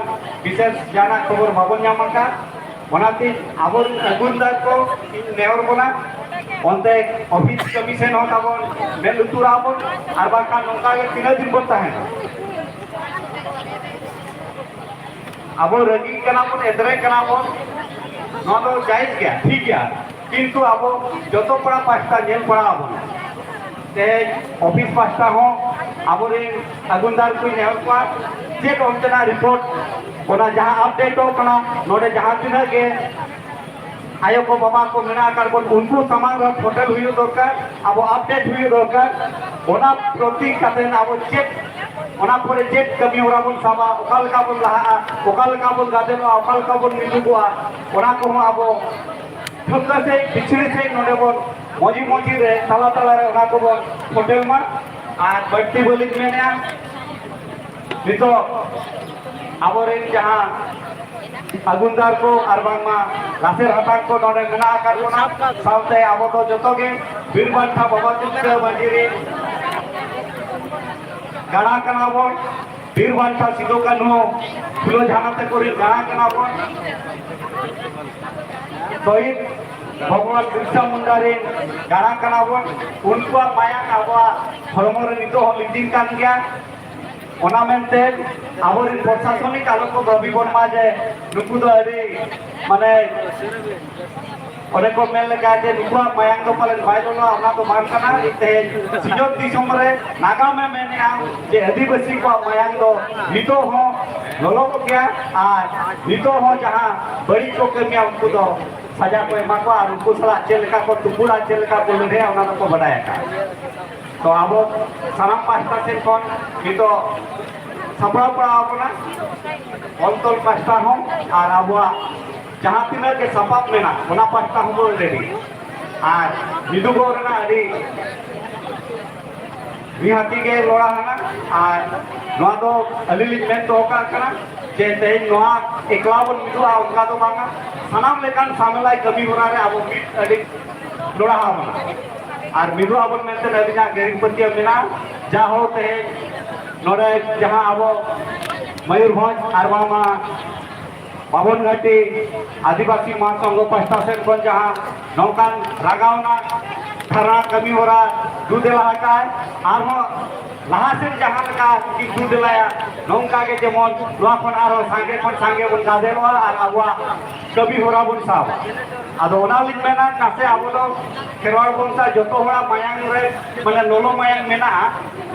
विशेष जाना खबर बाबन ᱧᱟᱢ का ओनाती आबो अगुनदार को नेवर बोला ओनते ऑफिस कमीशन हो ताबन मेल उतुराबन आर बाका नोंका के 3 दिन बोलता है आबो रगी कना बन एदरे कना बन नो तो जायज गया ठीक गया किंतु आबो जतो पड़ा पास्ता जेल पड़ा आबो ते ऑफिस पास्ता हो आबोरे अगुनदार को नेवर को चेक ओनतना रिपोर्ट ओना जहां अपडेट हो कना नोडे जहां तिना के आयो को बाबा को मेना कर बोल उनको समान होटल हुई दरकार अब अपडेट हुई दरकार ओना प्रति कते अब चेक ओना परे चेक कमी होरा बन साबा ओकाल का बन लहा ओकाल का बन गादे नो ओकाल का बन मिलुआ ओना को अब ठक्का से पिछले से नोडे बन मजी मजी रे ताला ताला रे ओना को बन होटल मा आर बढ़ती बोली मेना नितो आबोरे जहां अगुनदार को अरबांगमा लासेर हटान को नोडे मेना आकार कोना सावते आबो तो जतो के बीरबांठा बाबा चित्ते बजिरी गाड़ा कना बो बीरबांठा सिदो कान्हू फुलो झानाते कोरी गाड़ा कना बो शहीद भगवान बिरसा मुंडा रे गाड़ा कना बो उनको माया आबो हरमो रे नितो लिदिन कान गया ओना मेनते आबोरिन प्रशासनिक आलोक दाबी बनमा जे नुकु दो अरी माने ओने को मेल लगा जे नुकुआ मायांग दो पालन भाई दोनो अपना तो मान कना इते सिजोत दिसम रे नागा में मैंने आ जे आदिवासी को मायांग दो नितो हो लोलो को क्या आ नितो हो जहां बड़ी को कमिया उनको दो सजा को एमा को और उनको सला चेलका को टुकुड़ा चेलका बोले रे ओना को बनाया का तो आबो सानाम पास्ता से कोन नितो सपड़ा पड़ा अपना ऑलतोल पास्ता हो और आबो जहां तिना के सपाप मेना ओना पास्ता हो रेडी और निदुगो रेना अडी विहाती के लोड़ा हना और नोआ दो अलिली मेन तो का कना जे तेन नोआ एकलावन मिदुआ उनका तो बांगा सानाम लेकान सामलाई कमी होना रे आबो मिट अडी लोड़ा हावना और मिदु आबन मेनते अबिना गेरिंगपति मेना जा होते नोडे जहां आबो मयूरभंज आरबामा बाबन घाटी आदिवासी महासंघ पास्टा सेन खन जहां नौकान लगावना धारा कमी होरा दुदेला का लाहासेन जहां लगा कि दुदेलाया नौका के जेमन नोआ खन आरो सांगे बन गादेलवा और आबुआ कमी होरा बन साब आदो ओना लिन मेना नासे आबो दो खेरवाड़ बंसा जतो होड़ा मायांग रे माने नोलो मायांग मेना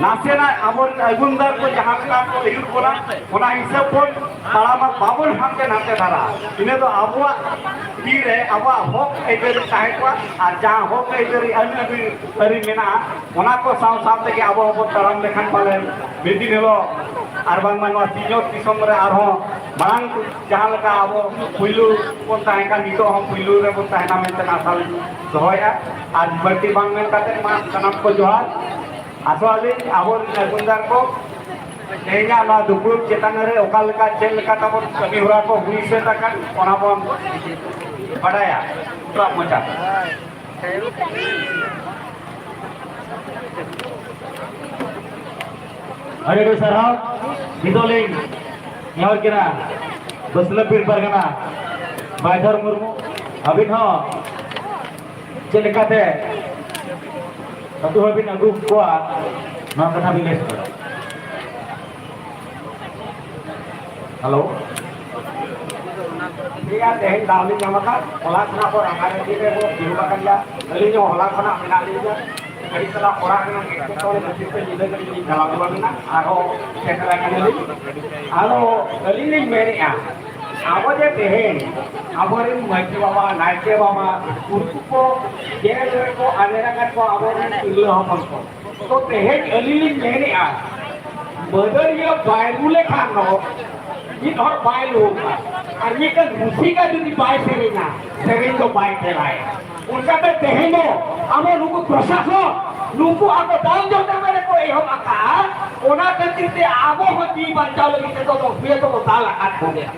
नासे ना आबो अगुंदर को जहां का को हिर कोना ओना हिसाब कोन तालामा बाबन हमके नाते धारा इने तो आबुआ की रे आबुआ हक एबेरी ताहेकवा और जहां हक एबेरी अरी मेना ओना को साव साव तके आबो आबो ताराम लेखान पाले बेदी नेलो आर बांग मानवा सिजो किसम रे आर हो मांग जहां लगा आबो पुइलु कोन ताहेका नितो हम पुइलु रे कोन ताहेना मेनते आसाल दोया आज बर्ती बांग मेन काते मा सनम को जोहार आसवाली आबो गुंदार को तेहना ना दुपुर चेतन रे ओका लका चेल लका तबो कमी होरा को हुई से तकन ओना बोन बडाया तो मचा
अरे कोई सराव हिदोलिंग यावर किना बसलपीर परगना बायधर मुर्मू अबिन हो चेलकाते ततु अबिन अगु कोआ ना कथा बिलेस करो hello
dia teh dalam nyamaka olah kena orang ada di bawah di rumah kan ya dari nyo olah kena mina dia dari setelah orang yang itu kalau masih penjila dari dalam rumah mina atau sekarang ini halo dari ini mereka apa dia teh apa ini macam bawa naik ke bawa kursus ko dia ko anera kan ko apa ini ilu apa ko तो teh ini mereka bener ya baru lekan no ये और bye लोग और ये कल रूसी का जो बाय सेरेना सेरेन तो बाय चलाए उनका तो देहेंगे हमें लोगों प्रशासन लोगों आपको दाल जो ना मेरे को ये हम आका ओना करते थे आगो हो दी बंचाओ लगी तो फिर तो दाल आकाश हो गया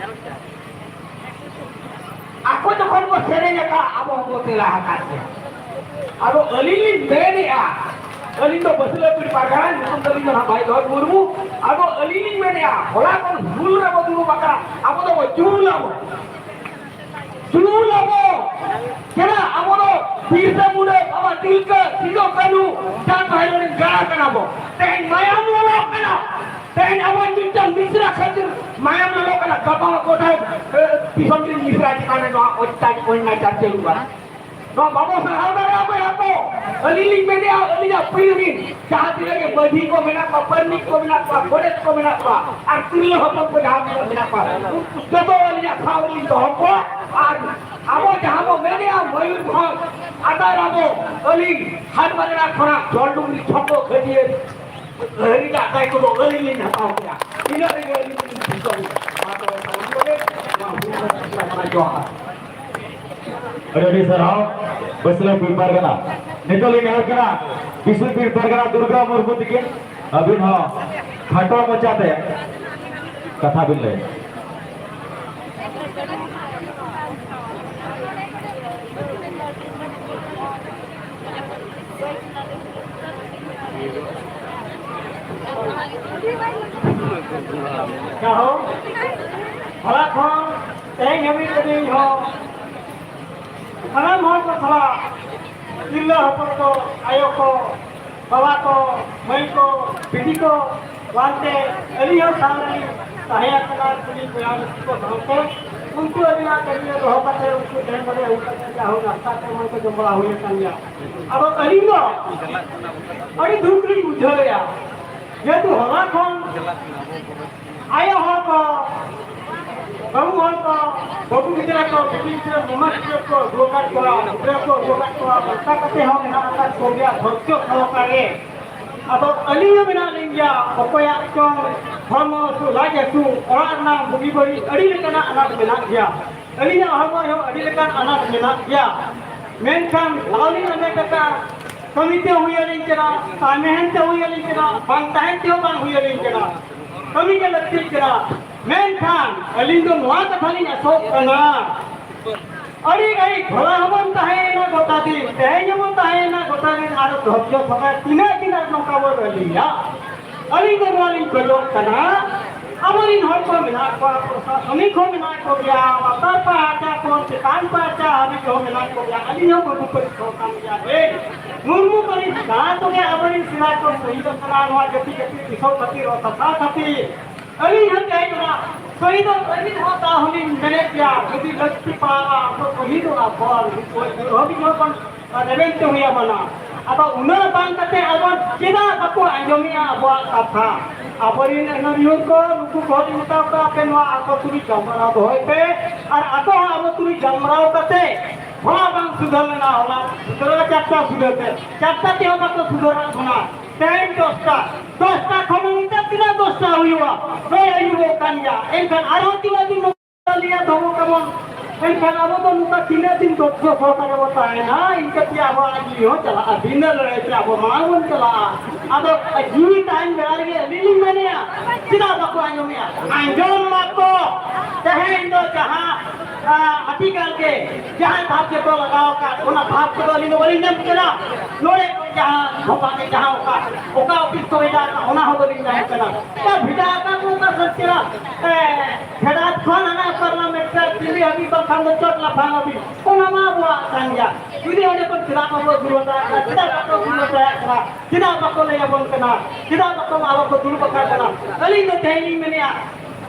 आपको तो कौन को सेरेने का अब हमको तेरा आकाश है अब अलीली मेरे आ अली तो बसले पिर पागान हम तरी ना भाई धर मुर्मू अब अलीली मेरे आ होला कोन भूल रे बदलू बाका अब तो चूर लाबो केना अब तो पीर से मुड़े अब दिल का सिलो कनु जान भाई ने गाड़ा बनाबो तेन मायाम वाला कना तेन अब निचन मिश्रा खातिर मायाम वाला कना गपा कोठा पिसन दिन मिश्रा ठिकाने ना ओत्ता कोई ना जाते लुगा no vamos a hablar apa aliling media aliling piring saat ini badi ko menak pa pernik ko menak pa bodet ko menak pa artil hopo ko jaham ko menak pa jabo aliling khawli to hopo ar abo jahamo media mayur bhag adar abo aliling har barana khona jolungri choko khadiye hari da kai ko aliling hata ho ina re aliling biso ato ko joha
अरे सराव बसले पीर परगना नितोली नेहर करा बिसुल पीर परगना दुर्गा मुर्मू के अबिन हो खटो मचाते कथा बिल्ले
क्या हो भला कौन तेज हमें कभी हो mana mohon ko salah illa hopon ko ayo ko bawa ko mai ko pidi ko wante ali ho samari saya kenal pudi yang ko samko untu adina kariye ho pate untu den bade utar ka ho rasta ke mon ko jomla hoye kanya abo ali no ari dukri bujhoya ye tu hola kon ayo ho ko baru hal ko baru kita ko kita momat ko dokat ko basta kate ho na akan ko dia bhakti khalo kare abo aliya bina linja okoya ko homo su laja su orang na bugi bari adi lekana anak bina dia aliya homo ho adi lekan anak bina dia menkan lali ane kata komite huya linkena samehen te huya linkena bangtahen te bang huya linkena komite lakti kira menkan alindo noa kathali asok kana ari gai thola habon tahe na gotati tehnya mon tahe na gotati aro dhobjo thoka tina noka bo liya alindo wali golo kana Amorin hor ko menak ko prasasoni ko menak ko ya latar pa aja ko tekan pa aja abi ko menak ko ya ali no ko ko kam ya be murmu kari ka to ke amorin sila ko sahid kana wa jati jati so khati ro ta khati ali han kai na sahid ali hota holi mene kya jodi lakti pa ko sahid na bol ko abi ko kon event huya mana apa unar bang kate abon kina aku anjomia buat apa aporin enariun ko luku ko uta ka penwa ako turi jamra hoy pe ar ako abo turi jamra kate bhola bang sudalna hola sudara chapta te hoba ko sudara suna time dosta khamita tina dosta huiwa no ayu kanya enkan aroti wadi no liya domo kamon enkan abo to nuka tina din dokso photare bataye na inka ti abo agi ho chala abinal re ti abo mangun chala ado aji time berage liling mania tina bako anyomia anjom mako tehendo jaha artikel ke jahan bhap ke to lagao ka ona bhap ko lino bali nam kala lore jahan bhopa ke jahan oka office ko ida ona ho bali nam kala ta bhida ka ko ka satya hedat khon ana parliament ka tili abi ba kham chot la phang abi ona ma bua sanja judi ole ko tira ko guru ta tira ko guru ta tira ko le yabon kana tira ko alo ko dulu bakar kana ali no thaini menia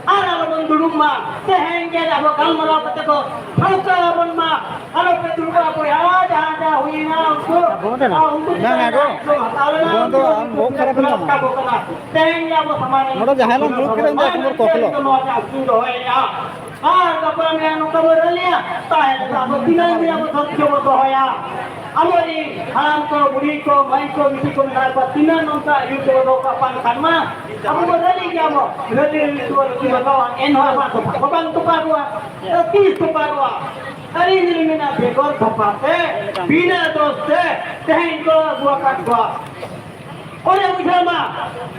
ara bon duluma tehenge abo galmara patko phauka bon ma alo pe dulba ko ya ja huina ko
na na go bondo am bok khara kana
tehenge abo samane
modo jahala group kire inde kumur koklo
আর তারপর আমি নৌকা বলিয়া তাহলে abo tinan ni abo thokyo to hoya amori haram ko buri ko mai ko miti ko na pa tinan nongka yuto do ka pan kanma abo bodali ki abo bodali to ki ba en ho ma ko bang to parwa ti to parwa ari ni mina begor thapate bina doste tehin ko bua katwa ore bujama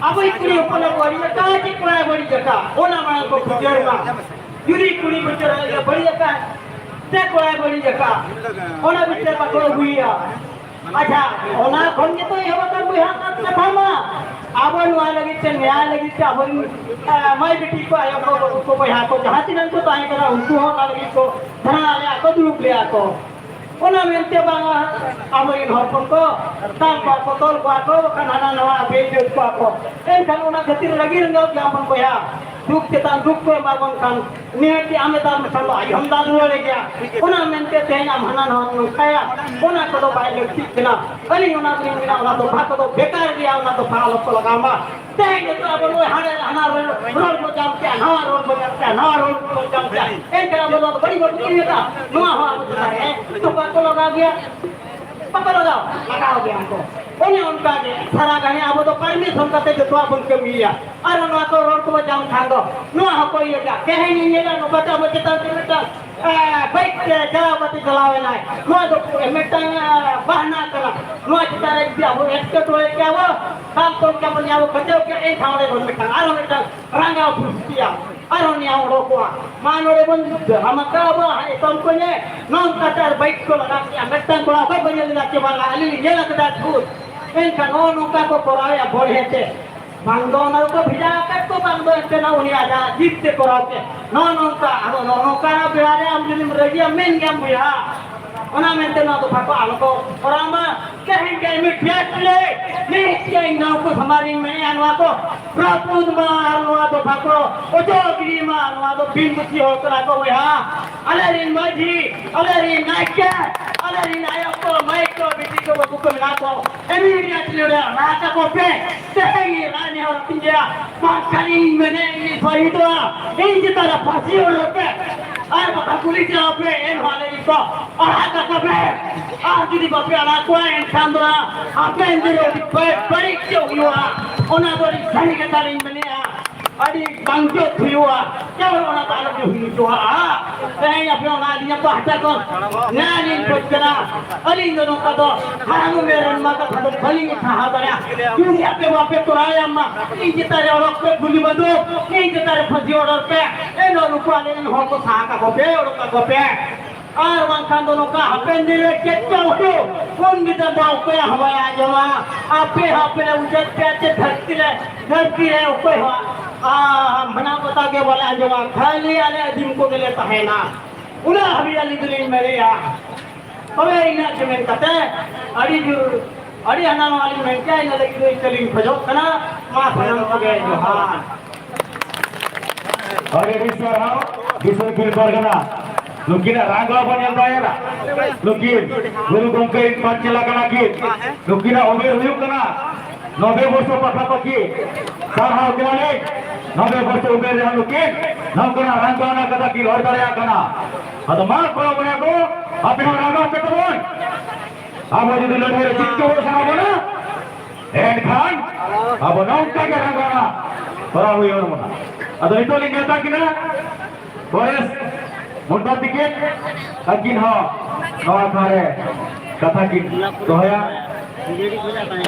abo ikuri upala bori ka ti kura bori jaka ona ma ko pujarma Yuri kuli bicara ya bari jaka te ko ay bari jaka ona bicara pa ko huiya acha ona khonge to heba kan buha ka thama abon wa lagi te nya lagi te abon mai beti ko ayo ko buha ko jahati nan ko tai kara untu ho lagi ko dhana le ko dulu le ko ona mente banga amorin horpon ko tal ko tol ko kanana nawa be ko en kan ona khatir lagi ngau jaman ko ya दुख के तान दुख को बागन कान नेटी आमेदार में चलो आई हम दादू ले गया उना मेंटे तेना हना न खाया उना को बाय लक्ति बिना अली उना दिन बिना उना तो भाग तो बेकार गया उना तो फाल को लगामा तेगे तो अब वो हने हना रोल को जाम के ना रोल को जाम के ना रोल को जाम के ए करा बोलो बड़ी बड़ी था नुआ हो है तो को लगा गया पकड़ लगाओ गया हमको उन्हें उनका के सारा गाने अब तो परमिशन करते जो तो अपन के मिया अरे नुआ तो रोड को जाम खांगो नुआ हो कोई क्या कहे नहीं ये ना बता बता बेटा बाइक चला बता चलावे ना नुआ तो मेटा बहाना करा नुआ चिता रे दिया वो एक्सपर्ट हो क्या वो काम तो क्या बनिया वो बच्चों के एक थाने को मेटा अरे मेटा रंगा फुसिया अरे निया वो को मानो रे बन हम का वो है तुमको ने नाम कटर बाइक को लगा के मेटा को apa banyak lagi bala ali ये लग दा छूट इनका नो का को कराया बढ़े थे बांगदो ना को भिजा का को बांगदो के ना उनी आजा जीत से कराते नो का नो का ना बिहारे हम दिन रजिया मेन गेम बुया ona mente na to phako alko orama kahin ke mi fiasle ni ke na ko hamari me anwa ko prapud ma anwa to phako ojo giri ma anwa to bin muti ho kara ko ha alarin maji alarin naikya alarin ayako maiko biti ko babu ko na ko immediately na ka ko pe tehi rani ho tinja makani mene ni fahidwa in jitara phasi ho pe ar baka kulit pe en hale ko ar kape jadi bape anak ko en kandra apa endiro bari kyo yuwa ona bari sani ka tarin mene adi bangjo yuwa kya ona ta alak hu yuwa teh ya pe ona dinya ko hata ko nani pokra ali no ka do hamu meran ma ka thad bali tha habara tu ya pe bape toraya ma in jitare orok pe guli bando in jitare phaji orok pe eno rupa le ho ko sa ka ko pe orok ka ko pe আর মানখান দোনো কা হাপেন দিলে কেটে উঠো কোন beta দাও কে হওয়া জমা আপে হাপে উজত পেতে ধরতি রে উপে হওয়া मना बता के बोले अंजमा खाली आले दिन को गेले तहेना उना हबी अली दुलिन मेरे या तबे इना जमेन कते अड़ी हना वाली में क्या इन लगी तो चलिंग खजो कना मा सनम को गए जोहान
अरे बिस्वर हां बिस्वर फिर परगना लुकिन रांगा बनियल दायरा लुकिन गुरु गंगे पंचला कना की लुकिन उमेर हुयु कना 90 वर्ष पाखापाखि सारहाव केनाले 90 वर्ष उमेर रहा लुकिन नौकना रांगाना कदा की हर दरया कना अद मा को बने को अपने रांगा पेटबोन अब जुदी लड़े चित्तो साबना एन खान अब नौका के रांगाना परा हुई और मना अद इतोली नेता किना बोरेस मुंडा टिकेट अकिन हो नवा थारे कथा की दोहया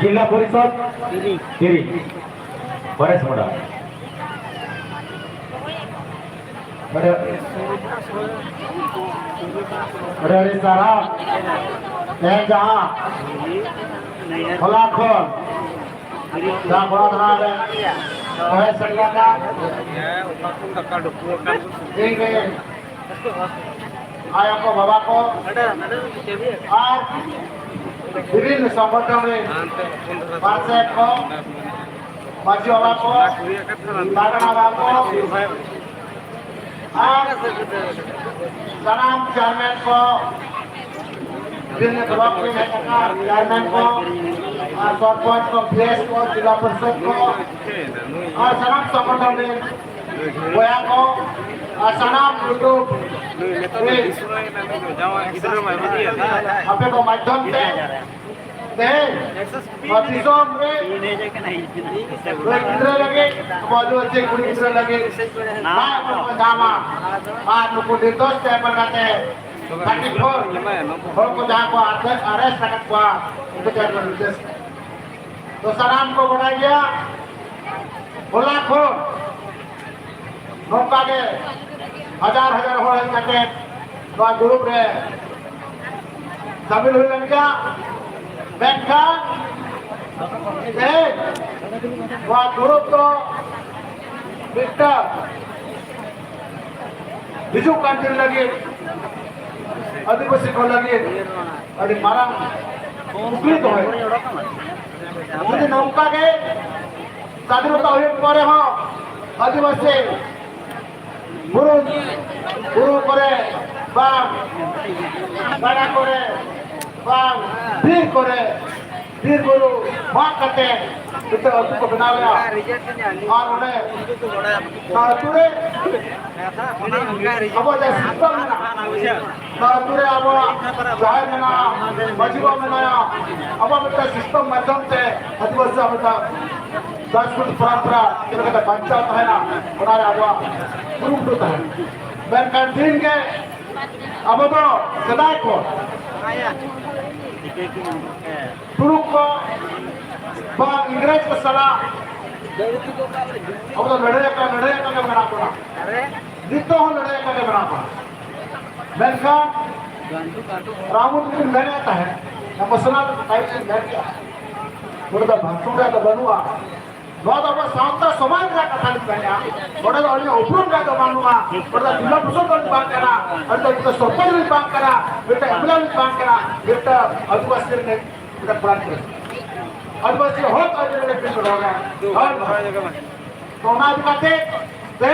जिला परिषद तिरी बोरेस मुंडा अरे सारा मैं जहां खुला खोल जहां बड़ा धना है वह सरिया का देख गए आया को बाबा को और विभिन्न संगठन में पार्षद को माजी बाबा को बागना बाबा को और सनाम चेयरमैन को विभिन्न ब्लॉक के चेयरमैन को सरपंच को प्रेस को जिला परिषद को और सनाम संगठन में गोया को सनाम यूट्यूब अपने को माध्यम से दिसों में किधर लगे बाजू अच्छे कुड़ी किधर लगे ना जामा आज लोग निर्दोष है पर कहते हैं 34 को जहाँ को अरेस्ट रखा हुआ उनको क्या निर्देश तो सलाम को बढ़ाया गया बोला खो नौका के हजार हो जाते तो ग्रुप रे तमिल हुई लड़का बैंका वह ग्रुप तो विक्टर बिजू कांटी लगे आदिवासी को लगे अरे मारा मुखली तो है मुझे नौका के स्वाधीनता हुए पर हो आदिवासी गुरु करे बाग बड़ा करे बाग फिर गुरु मां करते इतना अद्भुत को बना लिया और उन्हें नातुरे अब जैसे सिस्टम में नातुरे अब जाहिर में ना मजीबा में ना अब बेटा सिस्टम माध्यम से आदिवासी बेटा संस्कृत परंपरा कितना पंचायत है ना बना रहा हुआ गुरु होता है मैं कैंटीन के अब तो सदाई को गुरु को इंग्रेज को सलाह अब तो लड़े का बना पड़ा जीतो हो लड़े का बना पड़ा मैं रामुद की लड़े आता है ना मसला तो टाइप से लड़ गया थोड़ा भाषण का तो बनुआ बहुत अब साउंड समाज का कथा लिखा बड़ा तो अन्य उपरों का तो मानूंगा बड़ा जिला परिषद का बात करा और तो इतना सरपंच भी बात करा बेटा एमएलए भी बात करा बेटा आदिवासी ने बेटा पुरान कर आदिवासी बहुत आदिवासी पिन होगा और तो ना दिखाते ते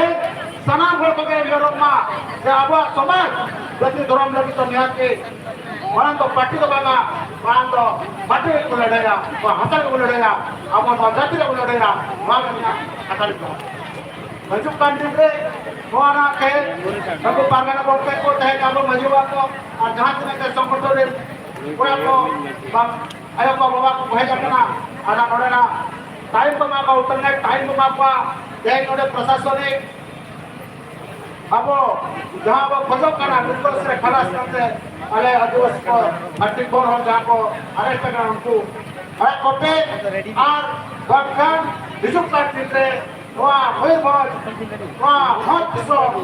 सनाम घर को गए यूरोप में जे अब समाज जति धर्म लगी तो निहार के वहाँ तो पार्टी तो बना वहाँ तो पार्टी को लड़ेगा वहाँ हसन को लड़ेगा अब वहाँ जाति को लड़ेगा वहाँ का कथा लिखा मजूब कांट्री पे वहाँ ना कहे हमको पागना को पे को है हमको मजूबा को और जहाँ से मैं संकटों रे पूरा को आयो को बाबा को कहे करना आना नोड़ेना टाइम को माँ का उतरने टाइम को माँ का यह नोड़े प्रशासनिक अब जहाँ वो खोजो करा बिल्कुल से खलास करते अरे आदिवासी को 34 हो जहाँ को अरेस्ट करना उनको अरे कॉपी और गवर्नमेंट विजुक्त करते
hot song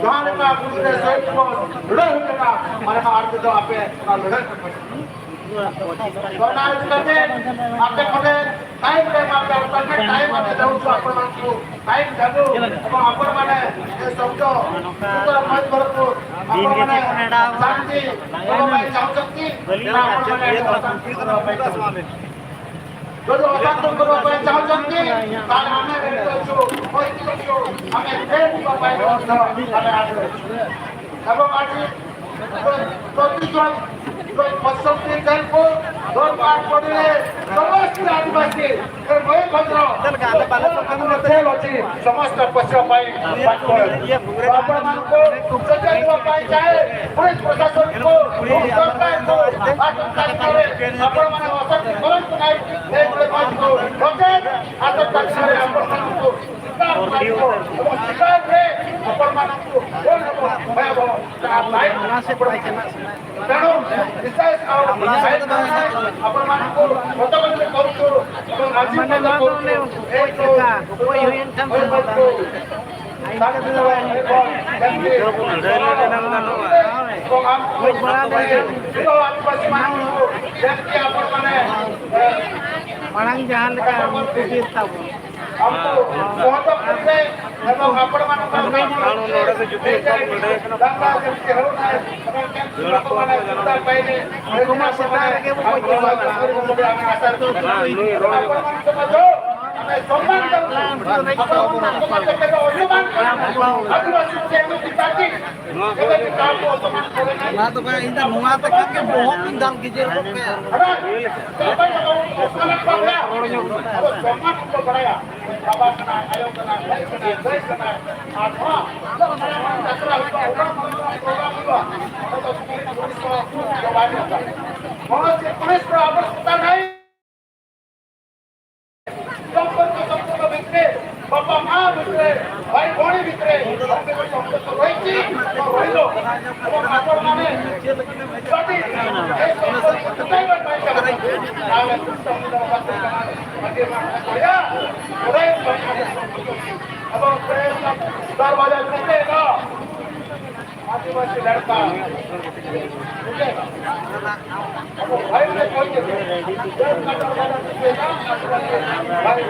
jangan lupa kita saya pun leh kita mana arti itu apa leh karena itu apa kode time apa tapi time apa jauh apa mampu time jauh apa mana समझो तो मत करो apa mana शांति kalau main jauh sakti apa mana Kalau orang tu kalau main jauh sakti kalau hame itu koi itu hame फिर apa itu hame ada अब आज तो कोई पश्चिम के को दो बार पड़े समस्त आदिवासी फिर वही खतरो खेल होती समस्त पश्चिम पाई अपन मान को सजाई हुआ पाई चाहे पुलिस प्रशासन को सरकार को आतंकवादी करे अपन मान असर कौन सुनाई एक बड़े बात को रोके आतंकवादी करे अपन मान को शिकार रे अपन मान को कौन मैं वो आप लाइव से पढ़ाई ତେଣୁ ବିଶେଷ ଆଉ ଆପଣମାନଙ୍କୁ ଗତକାଲି କରୁଛୁ ଏବଂ ଆଜି ମଧ୍ୟ କରୁଛୁ ଆଦିବାସୀ ମାନଙ୍କୁ ଯେମିତି ଆପଣମାନେ
ମାଣଂ ଯାହା ଲେଖା
हमको बहुत खुशी এবং ଆପଣମାନଙ୍କର ଦାଙ୍ଗା ଯେମିତି ହେଉନାହିଁ ଲୋକମାନେ ସୁବିଧା ପାଇଲେ ଆମେ ଆଶା କରୁଛୁ ଆମେ ସମ୍ମାନ ଦେଉଛୁ ଆପଣମାନଙ୍କୁ କେବେ ଅସମ୍ମାନ ଆଦିବାସୀ ଏମିତି ପାର୍ଟି କେବେ ବି କାହାକୁ ଅସମ୍ମାନ କରେ ନାହିଁ
ନା ତ ଭାଇ ଇନ୍ଦା ନୂଆ ତ କାକେ ବହୁତ ଦାମ କିଛି
सम्मान को बढ़ाया बाबा का आयोग का देश का आत्मा जब कचरा हुआ प्रोग्राम हुआ तो पुलिस को जवाब दिया बहुत से पुलिस को आवश्यकता नहीं सबको बिखरे बाबा माँ बिखरे भाई भौणी बिखरे हमने कोई संपर्क रही थी तो रही लो वो मात्र माने सभी एक सही बात नहीं कर रही आगे कुछ समझ बात आगे बढ़िया उदय अब दरवाजा खुलेगा आदिवासी लड़का खुलेगा अब भाई ने कोई दरवाजा खुलेगा भाई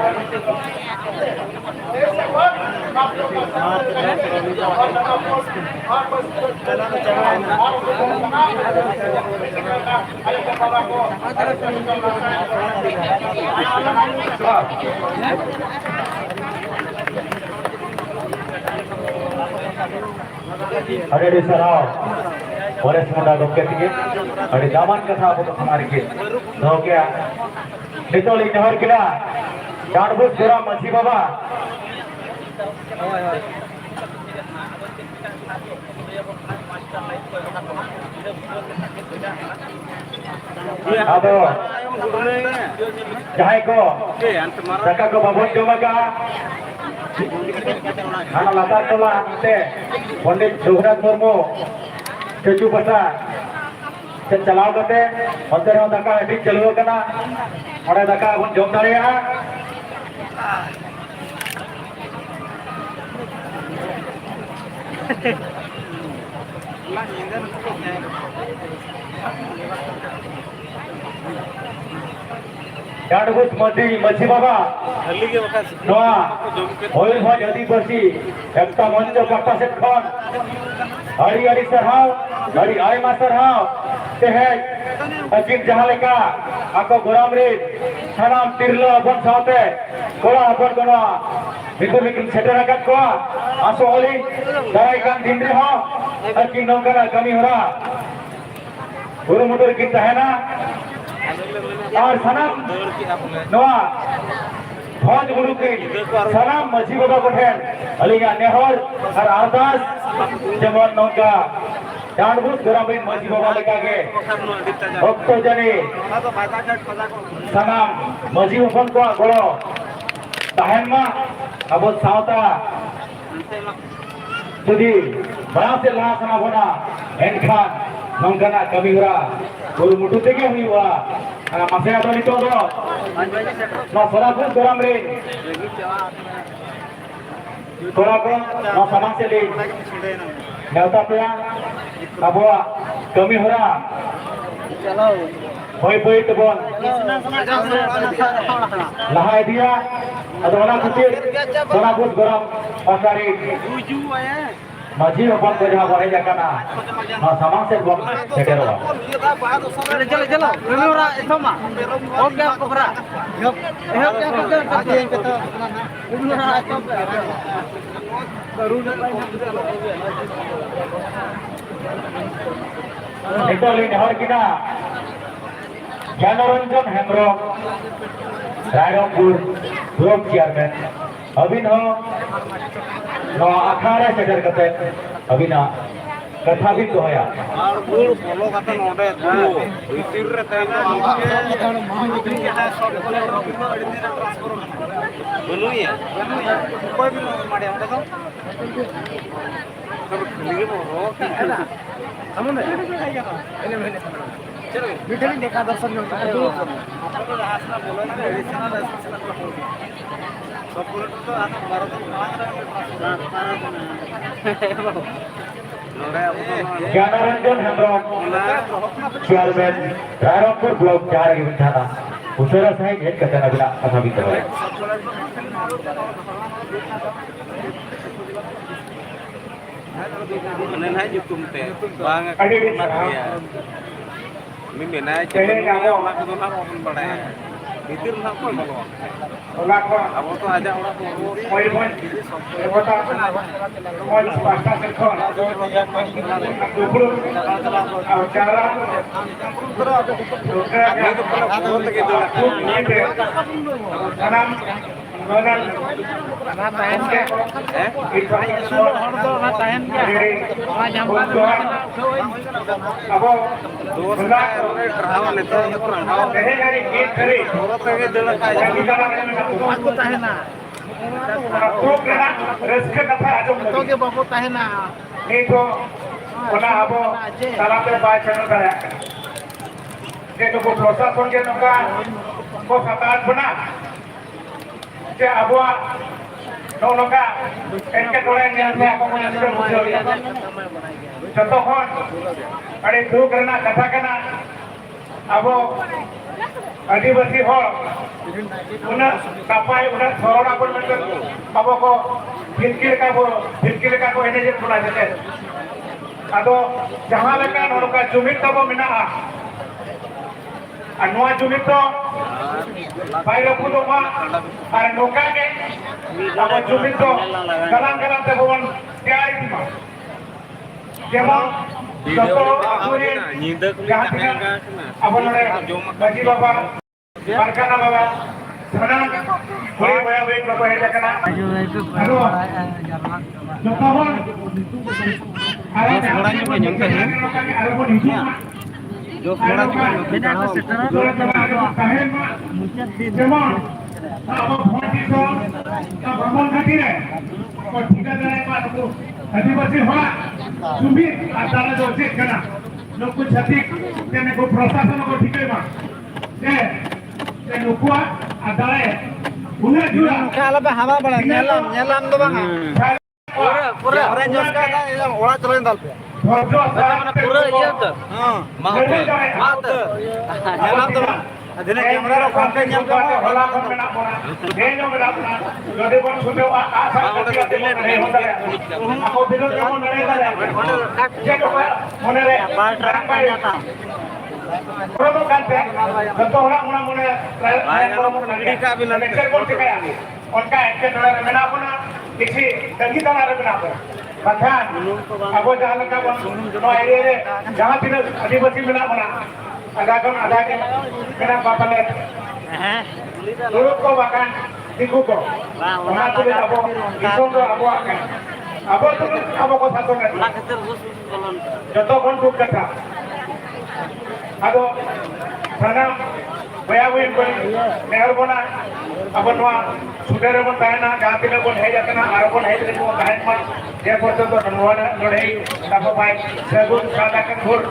ऐसे बात आप लोग का और नया पोस्ट और बस आइए बाबा को
अरे सराव वरिष्ठ मुंडा गोके के अरे दामन कथा अब तो हमारे के हो गया नितोली नहर किला जानबूझ जोरा मछी बाबा अब जहां को जका को बाबू जोमगा खाना लाता टोला ते पंडित जोगराज मुर्मू चचू पसा से चलाव करते अंदर हो दका ठीक चलव कना ओडे दका बन जोम दाड़िया जानबूझ मछी बाबा नवा होइल भज आदिवासी एकता मंच काटा से खन हरी हरी सरहाव हरी आयमा सरहाव तेहे अकिन जहां लेका आको गोराम रे सानाम तिरलो अपन साथे कोला अपन कोना बिकुर बिकिन सेटर आका को आसो होली दाई कान दिन रे हो अकिन नौकरा कमी होरा गुरु मुदर की तहना और सनम नवा भोज गुरु के सनम मछी बाबा कोठेन अलिगा नेहर और अरदास जेमन नौका जानबूझ गोराबिन मछी बाबा लेका के भक्त जने सनम मछी हपन को गड़ो तहन मा अब सावता जुदी बड़ा से ला सना बना एनखान नौकाना कमी होरा गुरु मुटु तेगे हुआ मासे आदो नितो दो ना सराफुल गोराम रे थोड़ा को नौ समाज से ले नेवता पे अब कमी हो रहा भाई भाई तो बोल लहा दिया अदोना कुछ थोड़ा कुछ गरम पसारी माजी अपन को जहाँ बढ़े जाकर ना समाज से बोल सेटे रहा
चलो चलो मेरा itu mah oke kokra
itu lini hari kita Janoranjan Hembrong Rairongpur Blok Chairman Abhinav no akhara sejar kate Abhina कथा भी तो है
और बुल फॉलो करते नोडे तो इतिर रहते हैं बोलो ये कोई भी मारे हम तो सब खुली बोलो हम ने चलो मिठली देखा दर्शन में तो आप तो हासना बोलो ना एडिशनल सब पूरा तो आज भारत में
Janoranjan Hembrong Chairman Rairongpur Blok Jahara Gibin Thana Usara Sahib Head Kata Nabila Kata Bintang
nên hãy giúp chúng ta ba ngày mình miền này chỉ có nhau mà cái đó nó không bận này itu nak kau malu. Apa tu ada orang tu.
Poin kota poin swasta sektor. Dulu cara
Itu pernah foto gitu lah.
tanam mengenal apa
Rawan itu
aku tahena
rusk कथा आजम
तो के बाबू tahena
नहीं तो पना अब साला पे bye channel का है के तो प्रशासन के नका को सतान बना के अब नो नका इनके थोड़े न्याय में को मुझे मुझे जतो खन अरे दो करना कथा करना अब आदिवासी हो उन्हें सफाई उन्हें थोड़ा अपन मतलब अब को फिरकिल का को एनर्जी थोड़ा देते अदो जहाँ लगा नौका जुमित तब मिना अनुआ जुमित तो बाइर पुदो मा अरे नौका के अब जुमित तो गलां ते बोन तैयारी थी मा केमन जतो अकुरी जहाँ tina अब नोरे बाजी बाबा बारकाना बाबा सनम कोई बया वे बाबा है जकना अदो जोकावन अरे थोड़ा nya banyak kan अरे वो नीचे जो थोड़ा beda ke setara जेमन अब फोन तो भ्रमण खातिर है और ठिकादार है बात को आदिवासी होला सुबी आदाना जो उचित करना लोग कुछ अधिक तेने को प्रशासन को ठीक है मां ते नुकुआ आदाए उन्हें जुड़ा
kalau bah hava bala nyelam do bang pura orang jos ka ola chalain dal
पूरा
iya tuh mat nyelam do bang adine camera ro phone pe nyam ko
होला kon mena bona deño mena bona jodi bon sunde asa kati नहीं होता है ako bilo jemon nare dale je ko mone re barang pa jata Promo kante जतो orang una mone
Lagi ka bilang
lecture बोल के कया उनका action dollar मेना बना किसी दगी डॉलर बना पर बखान अब जहां लगा नो एरिया रे जहां तीन आदिवासी मेना बना आधा के मेना बापले dulu ko bahkan tinggu ko mana tu abo iso to abo akan abo tu abo ko satu ngai joto kon tu kata ado sana bayawin ko nehar bona abo noa sudere bon tahena gaatile bon hei jatna ar bon hei ko kahen ma je porto to noa lodei tapo bai segun sada kan hur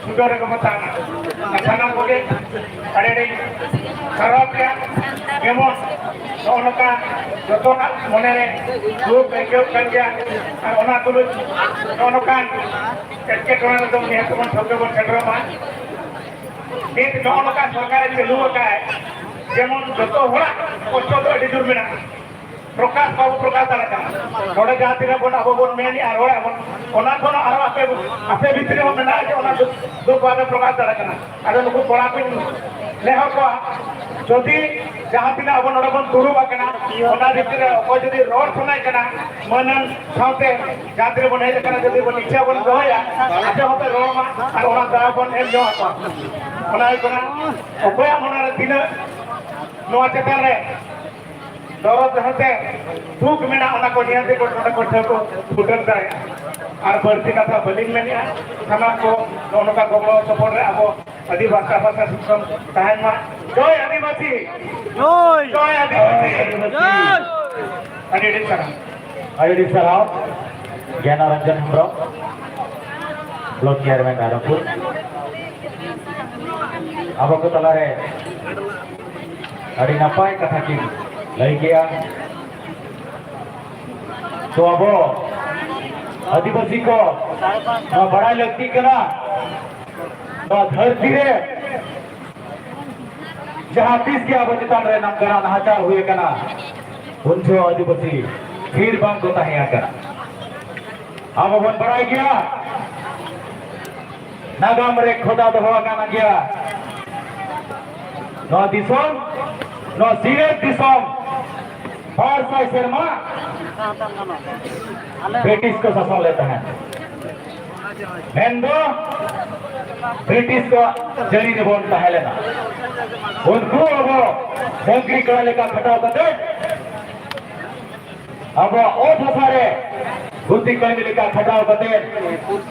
sudere ko matana sana boge are dei खराब क्या केमन तो उनका ᱚᱱᱟ ᱡᱚᱛᱚᱱᱟᱜ ᱢᱚᱱᱮᱨᱮ ᱫᱩᱠ ᱟᱹᱭᱠᱟᱹᱣ ᱠᱟᱱ ᱜᱮᱭᱟ ᱟᱨ ᱚᱱᱟ ᱛᱩᱞᱩᱡ ᱱᱚᱜᱼᱚ ᱱᱚᱝᱠᱟᱱ ᱮᱴᱠᱮᱴᱚᱬᱮ ᱨᱮᱫᱚ ᱱᱤᱦᱟᱹᱛ ᱵᱚᱱ ᱥᱚᱵᱽᱫᱚ ᱵᱚᱱ ᱥᱮᱴᱮᱨᱚᱜ ᱢᱟ ᱱᱤᱛ ᱱᱚᱜᱼᱚ ᱱᱚᱝᱠᱟ ᱥᱚᱨᱠᱟᱨᱮ ᱪᱟᱹᱞᱩ ᱟᱠᱟᱫ ᱡᱮᱢᱚᱱ ᱡᱚᱛᱚ ᱦᱚᱲᱟᱜ ᱠᱚᱥᱴᱚ ᱫᱚ ᱟᱹᱰᱤ ᱡᱳᱨ ᱢᱮᱱᱟᱜᱼᱟ ᱯᱨᱚᱠᱟশ ᱵᱟᱵᱚ ᱯᱨᱚᱠᱟশ ᱫᱟᱲᱮᱭᱟᱜ ᱠᱟᱱᱟ ᱱᱚᱰᱮ ᱡᱟᱦᱟᱸ ᱛᱤᱱᱟᱹᱜ ᱵᱚᱱ ᱟᱵᱚ ᱵᱚᱱ ᱢᱮᱱᱮᱜᱼᱟ ᱨᱚᱲᱮᱜᱼᱟ ᱵᱚᱱ ᱚᱱᱟ ᱠᱷᱚᱱ ᱟᱨᱚ ᱟᱯᱮ ᱵᱷᱤᱛᱨᱤ ᱦᱚᱸ ᱢᱮᱱᱟᱜᱼᱟ ᱡᱮ ᱚᱱᱟ ᱫᱩᱠ ᱵᱟᱵᱮ ᱯᱨᱚᱠᱟশ ᱫᱟᱲᱮᱭᱟᱜ ᱠᱟᱱᱟ ᱟᱫᱚ ᱱᱩᱠᱩ ᱠᱚᱲᱟ ᱠᱚᱧ ᱱᱮᱦᱚᱨ ᱠᱚᱣᱟ যদি যাহা তিনা আবো নড়ে বন দুরুব আকানা ওনা ভিতরে অকয় যদি রড শোনায় কানা মনন সাথে যাত্রে বন হেজ কানা যদি বন ইচ্ছা বন দহয়া আতে হতে রমা আর ওনা দয়া বন এম জমা করা ওনা হই কানা অকয় মনারে তিনা নোয়া চেতান রে দরদ হতে দুঃখ মেনা ওনা কো নিয়াতে কো ওনা কো ঠেকো ফুটন দায় আর বর্তি কথা বলিং মেনিয়া সামা কো ননকা গগো সপোর্ট রে আবো আদিবাসী ভাষা শিক্ষণ তাহেন মা জয় আদিবাসী জয় জয় আদিবাসী জয়
Ayo Sarau, Jana Ranjan Hembrong, Blok Chairman Adapur. Apa ko talare? Adi napai kata kin, lagi kaya. तो अब आदिवासी को बड़ा लगती कना धरती रे जहाँ 30 के अब चितान रे नाम करा नाचार हुए कना उनसे आदिवासी फिर बांग को तहिया करा अब वन बड़ा गया नागाम रे खोदा तो हुआ कना गया नो दिसोम नो सीरे दिसोम और साई शर्मा ब्रिटिश को शासन लेता है हिंदू ब्रिटिश को जड़ी ने बोलता है लेना उनको अब संक्री कराने का खटाव करते अब ओ फसारे बुद्धि करने का खटाव करते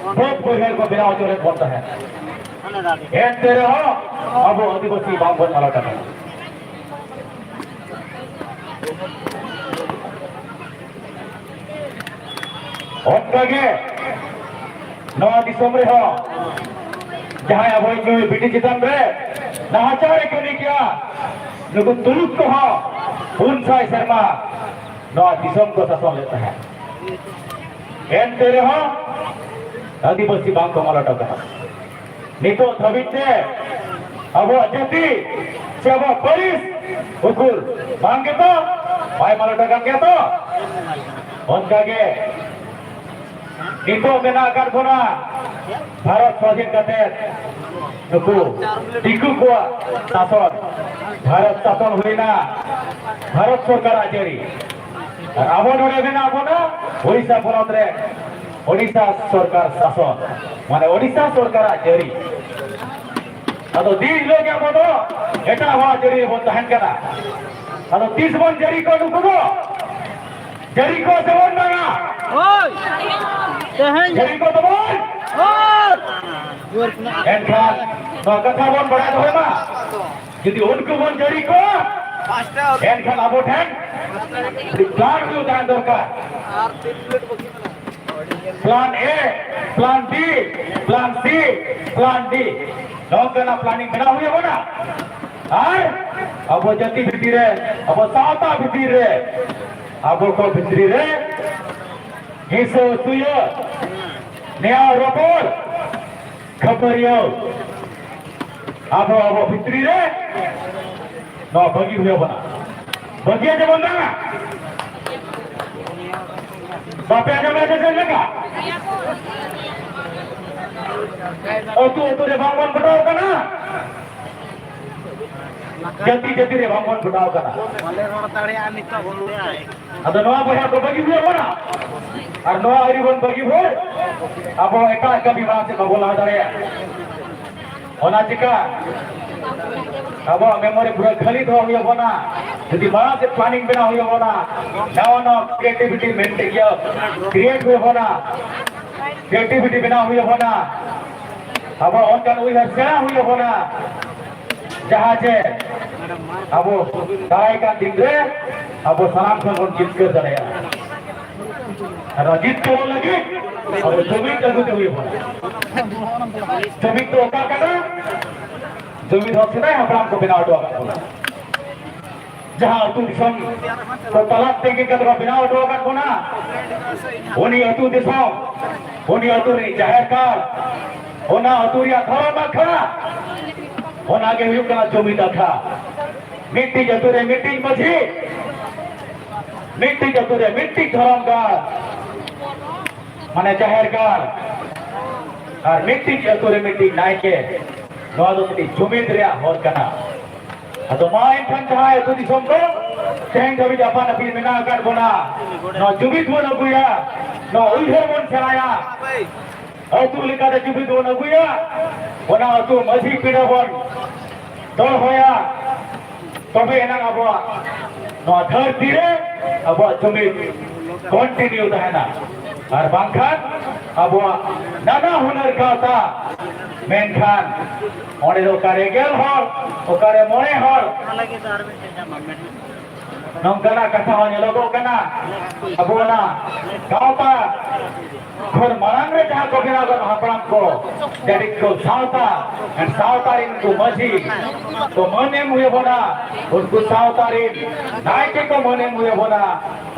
बहुत कोई को बिना चोरे बोलता है ये तेरे हो अब आदिवासी बांग बन मालूम है उनके नवा दिसोम रे हो जहां अब कोई बिटी चितन रे नाचार कनी किया नुकु तुलुक को हो उन साई शर्मा नवा दिसोम को शासन लेता है एन तेरे हो आदिवासी बांग को मालूम है नितो धबिते अब जति से अब पुलिस उकुल बांगे तो भाई मालूम है तो उनका के नितो मेना कर बोना भारत स्वाधीन करते नुकु टिकु को शासन भारत शासन हुई ना भारत सरकार आचारी अब नोड़े मेना बोना ओडिशा पनत रे ओडिशा सरकार शासन माने ओडिशा सरकार आचारी अदो 30 लोग या बोलो एटा हुआ आचारी बोल तहन कना अदो 30 बन जरी को नुकु जरी को सेवन ना जरी को तो बोल एनखान तो कथा बोल बड़ा तो है ना यदि उनको बोल जरी को एनखान अब उठें प्लान भी उठाएं दरकार plan A plan B plan C plan D नौकरना प्लानिंग बना हुई है ना और अब जति भित्री रे अब सावता भित्री रे अब को भित्री रे हिसो सुयो नया रोपोल खबरियो अब भित्री रे न बगी हुए बना बगिया जब बना बापे जब ऐसे लगा और तू रे भगवान बताओ का ना जति जति रे भगवान बताओ का ना अब नवा बया को बगी हुए बना और नवा हरिबन बगी हुए अब एका एका विवाह से बगोला दाड़े ओना चिका अब मेमोरी पूरा खाली तो हुए बना यदि बड़ा से प्लानिंग बना हुए बना नवा नवा क्रिएटिविटी मेंटेन किया क्रिएट हुए बना क्रिएटिविटी बना हुए बना अब उनका हुई सेना हुए बना जहाँ से अब दाई का दिन रे अब सलाम को जीत कर चले जीत को लगे अब जमीन जगह हुई बना जमीन तो का करना जमीन होती है हम को बिना उठवा जहां अतु दिसम को तलाक तेगी कतरो बिनाव डोगा कोना उनी अतु दिसम उनी अतु री जाहिर कार ओना अतु री धर्म अखड़ा ओना के हुई कना जुमिद अखड़ा मिट्टी जतुरे मिट्टी मझी मिट्टी जतुरे मिट्टी धर्म कार माने जाहिर कार और मिट्टी जतुरे मिट्टी नायके नवा दो मिट्टी जुमिद रे होर कना अतो माइन ठन जहां अतु दिसम को तें कभी जापान अपनी मेना कर बोना न जुबित बोन अगुया न उइहर बोन छलाया अतु लिका दे जुबित बोन अगुया बोना अतु मझी पीड़ा बोन तोल होया तबे एना अबो न धरती रे अबो जुबित कंटिन्यू तहना और बांखान अबो नाना हुनर गाता मेनखान ओने दो कारे गेल हर ओकारे मोने हर नंगना कथा होने लोगो कना अबोना गावता खर मांग रे जहां को बिना गन हपराम को डेडिक को सावता एंड सावतारिन को मजी तो मने मुए बोना उनको सावतारिन नायके को मने मुए बोना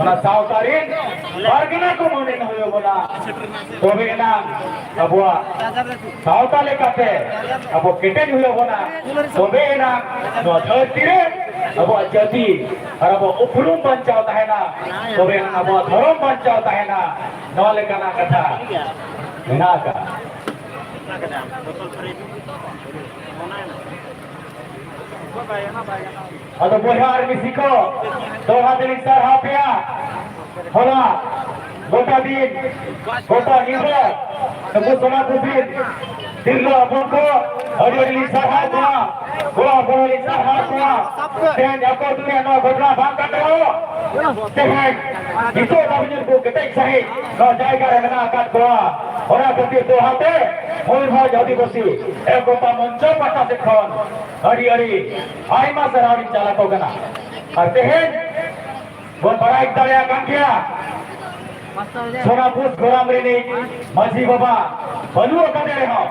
ओना सावतारिन बारगना को मने मुए बोना तो बेना अबुआ सावता लेकाते अबो केटेन हुए बोना तो बेना नो धरती रे अबो जति और अबो उपरुम बचावता है ना तो बेना अबो धर्म बचावता है ना नवाले कना कथा बिना का अतो बोहार मिसिको दो हाथली सर हापिया होला गोटा दिन गोटा निबो तबु सोना कुसिन दिल्लो अबको अडली सर हापा गोला बोली सर हापा तेन जाको दुनिया नो गोटला भाग काटो तेन इतो दाबिन को केते सही नो जायगा रे मेना काट को ओरा गति दो हाथे मोल भाई आदिवासी एक गोटा मंच पाटा से खन हरी हरी आई मा सरावी चला को गना और तेन बोल बड़ा एक दरिया कांकिया सोनापुर गोराम रेनी माझी बाबा बलुओ कदे रहो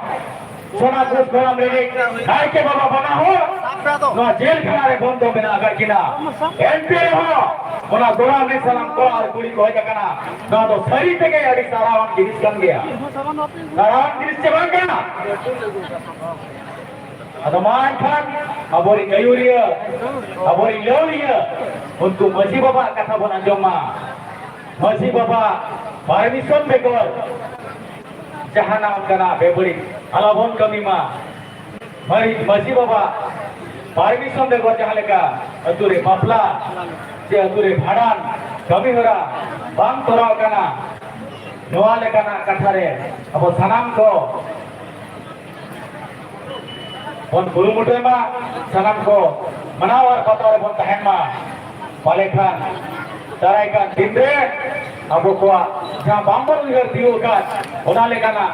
सोनापुर गोराम रेनी नाय के बाबा बना हो नो जेल खाना रे बंद हो बिना अगर किना एमपी हो ओना गोराम रे सलाम को और कुली को जकना ना तो सरी ते के अड़ी सारावन गिरिस कम गया सारावन गिरिस से बन गया अदमान खान अबोरी गयूरिया अबोरी लोरिया उनको मजी बाबा कथा बना जमा मजी बाबा परमिशन बेकर जहाना उनका बेबड़ी अलाबन कमीमा मजी बाबा परमिशन बेकर जहां लेका अतुरे बापला जे अतुरे भाड़ान कमी होरा बांग तोराव कना नोआ लेकाना कथा रे अब सनाम को बन गुरुमुटे मा सनाम को मनावर पतार बन तहन मा पाले खान ताराई का दिंदे अबो को जहां बांबर उधर दियो का ओना लेकाना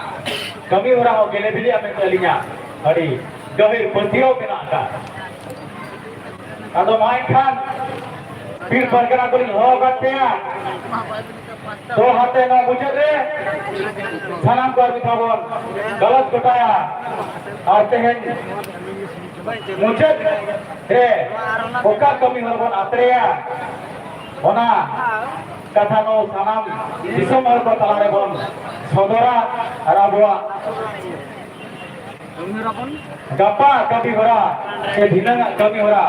कमी हो रहा हो गेले बिलिया में चलिया अड़ी गहिर पंथियो बिना का अदो माय खान पीर परगना को हो गते दो हाथे ना मुझे रे सलाम कर बिठावन गलत बताया आते हैं मुझे रे ओका कमी होबन आत्रेया ओना कथा नो सानाम दिसम हर को तलारे बन सदरा और अबुआ गपा कभी होरा के धिना कमी होरा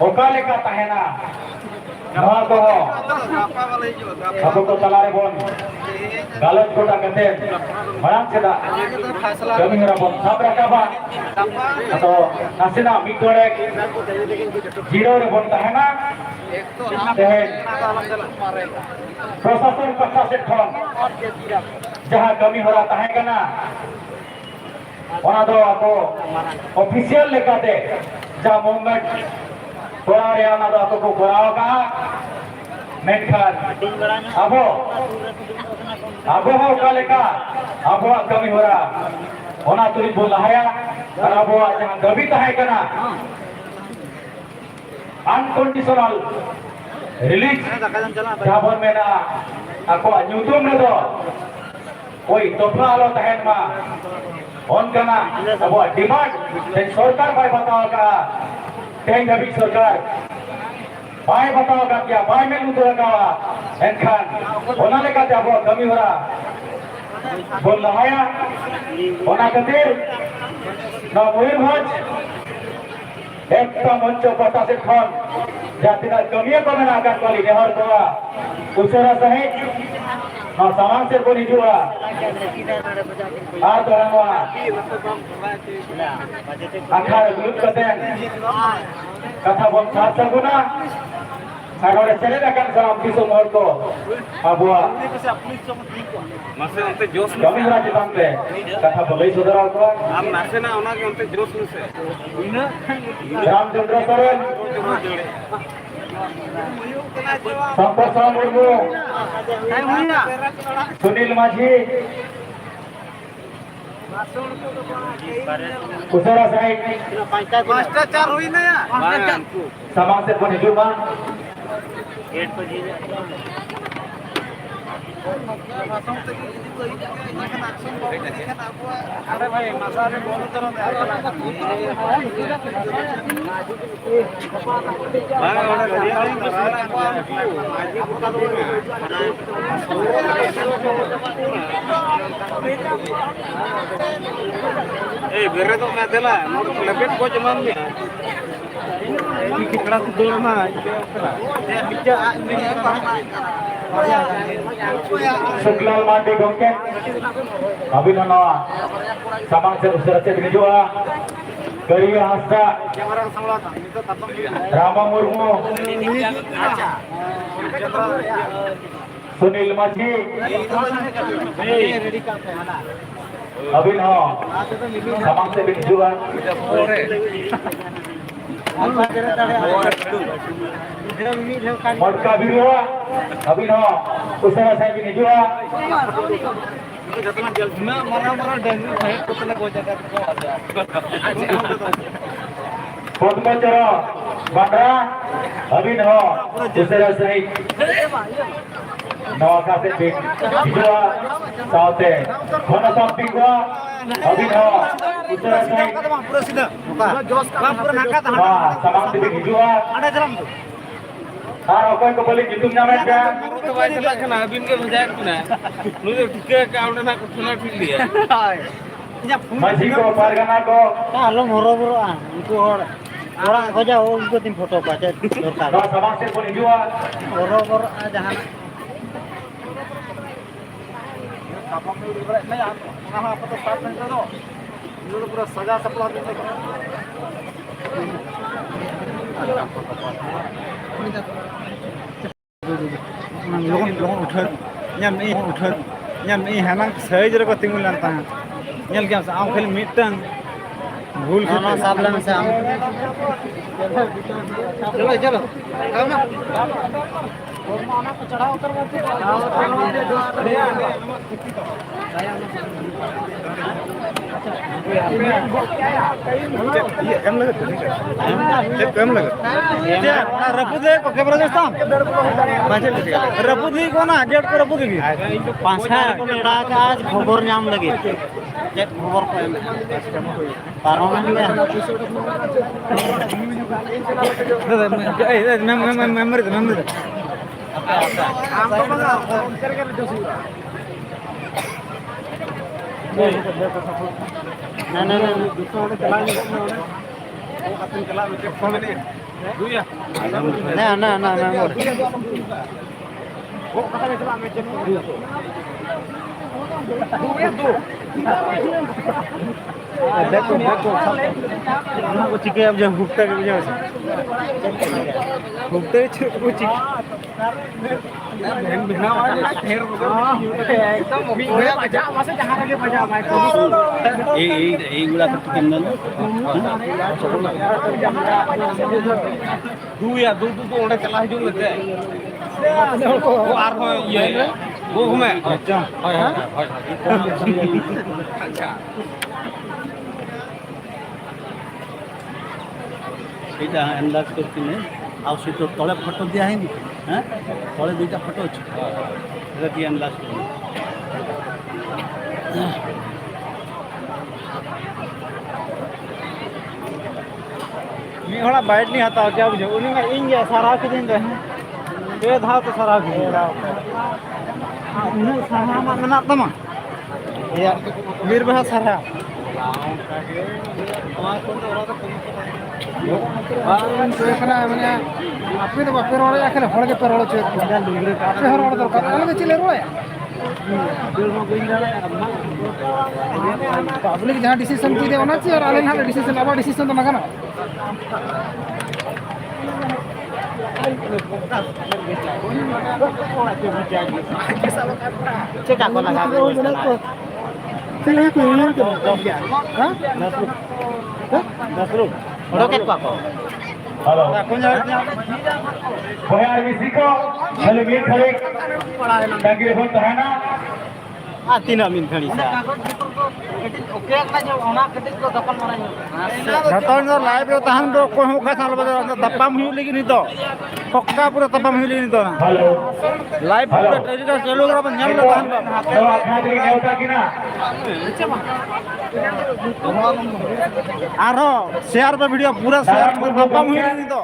ओका लेका तहेना नवा को अब को तलारे बन गालत कोटा कते मराम सेदा कमी होरा बन सब रकाबा तो नासिना मिटोरे जीरो रे बन तहेना प्रशासन पक्ष से खन जहां कमी हो रहा है कना ओना दो आपको ऑफिशियल लेकाते जहां मूवमेंट कोरा रे ओना दो आपको कोराव का मेनखान अबो हो का लेका अबो कमी हो रहा ओना तुरी बोल रहा और अबो जहां दबित है कना अनकंडीशनल रिलीज जाबर में ना ako nyutum na do oi topla alo tahen ma on kana abo demand den sarkar bai batao ka ten dabi sarkar बाय बताओ का क्या बाय में लुदो का एनखान ओना लेका ते अब कमी होरा बोल लहाया ओना खातिर ना मयूरभंज एकदम मंच पता से खन जातिना कमिया को मेना आकार वाली नेहर कोआ उसरा सहित ना सामान से को निजुआ आ दोरंगवा आखार ग्रुप कतेन कथा बम साथ सगुना सागोरे चले रखन साम किसो मोर को अबुआ
मासे उनते जोश में
कमी होरा चितान पे कथा बोलई सुधरा को
हम नासे ना ओना के उनते जोश में से
रामचंद्र सोरेन संप्रसाद मुर्मू सुनील माझी कुसरा साहिब
भ्रष्टाचार हुई ना या
समाज से बने जुमा
अरे भाई मसाले बोल तो ना ए बेरे तो मैं देला लेपेट को जमान में किकड़ा तो दूर ना
शुक्लाल मांडी गोंके अभिनव समाज से उसरा से निजुआ करिया हस्ता
कैमरा संभाला था तो तब
रामा मुर्मू सुनील माझी अभिनव समाज से निजुआ मटका बिरुआ अभिनव उसरा से निजुआ पद्मचर बांद्रा अभिनव उसरा सहित नवाका से बिजुआ साउते घनश्याम पिंगुआ अभिनव उसरा सहित
पूरा सीधा पूरा नाका था
समाज से बिजुआ
अरे जरा
और अकोय को बोली जितुम नामेट का
तो भाई चला खाना बिन के विधायक ना नुजे टिके काउंट ना कुछना ठीक लिया
माझी को पारगना को
आलो मोरो मोरो उनको और orang aja उनको तीन फोटो पाचे दरकार
नवा समाज से बोली जुआ
मोरो मोरो जहां
apa mau diberat na yan apa to start na to dulu pura saja sapla dito लोगन उठ ñam i hanang sei jere ko tingul lan ta ñel gam sa am khali mitang भूल
ना साबला में से हम
चलो चलो आओ ना
माना को चढ़ाओ उतर
कम लगा रपू दे को कैमरा दोस्ता रपू दी को ना गेट को रपू दी
पांचटा कोड़ा का आज खबर नाम लगे जे खबर को पारोमेंट में
मेमोरी
ना ना ना ना ना ना देखो देखो को चिके अब जब भुगता के वजह से भुगते कुछ
बिना वाले ढेर एकदम होया बजा मासे जहां लगे बजा भाई
ए गुला तो किन्नल
दू तो ओंडे चला हिजुन लेते वो आर हो ये वो में अच्छा अच्छा
এইটা আন্দাজ করছি না আর সেটা তলে ফটো দেয়া হয়নি হ্যাঁ তলে দুইটা ফটো আছে এটা দিয়ে আন্দাজ করি
मी हड़ा बाइट नहीं हता क्या बुझे उनी में इन गया सारा के दिन रहे बे धा तो सारा के उन्हें सारा मा मेना तमा या वीर बहा सारा
आपे तो बापे रोड़े आखिर हड़ के पेरोड़ चेक आपे हर रोड़ दरकार अलग चिले रोड़े पब्लिक जहाँ डिसीजन की दे होना चाहिए और अलग हाल डिसीजन अब डिसीजन तो मगाना
चेक आपको लगा
चलिए कोई नहीं हाँ
10 रुपए रॉकेट पाको
Halo.
कौन जा
Boya Misiko, halo mir khalik. Dagi phone tahana.
तीन अमीन खड़ी सा ओके का जो ओना कटिस को दपन मारा धतन जो लाइव यो तहन दो को हो का साल बजा दप्पा मुहि लेकिन नहीं तो पक्का पूरा दप्पा मुहि लेकिन तो
Halo.
लाइव पूरा टेलीकास्ट चलो रा बन जाम तहन
तो आपना के नेवता की ना.
आरो शेयर पे वीडियो पूरा शेयर में दप्पा मुहि लेकिन तो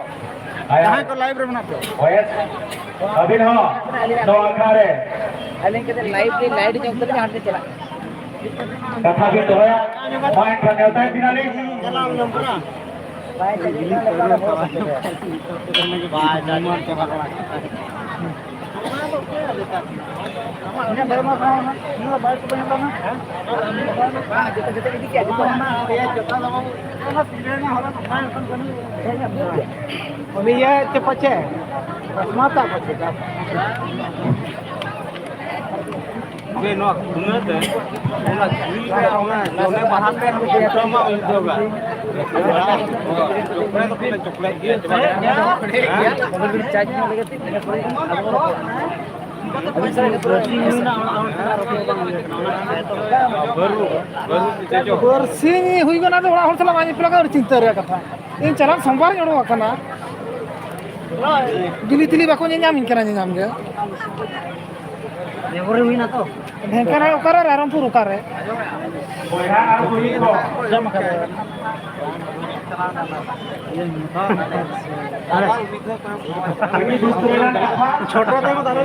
कहां को लाइव रे बनाते
Oyes. Abhinav. तो आखारे.
अलिंग के लाइव दे लाइट जो उधर हाथ से चला
कथा के तो है. माइन का नेवता है बिना नहीं.
ये चपचे माता पचे वे नो घूमे थे ओना झील पे ओना जोने बाहर पे हम ड्रामा होगा चॉकलेट ये
चार्ज में लगे
सिंह हुई गना तो हड़ सला मानी प्लग और चिंता रे कथा इन चलन सोमवार जणो कना दिल्ली दिल्ली बाको ᱧᱟᱢ ᱤᱧ ᱠᱟᱱᱟ ᱧᱟᱢ ᱜᱮ
नेवर हुई ना तो
ढेंकरा ओकरा रामपुर ओकरा
Boya Misiko. Ini दूसरे ना कथा.
छोटा तो दाले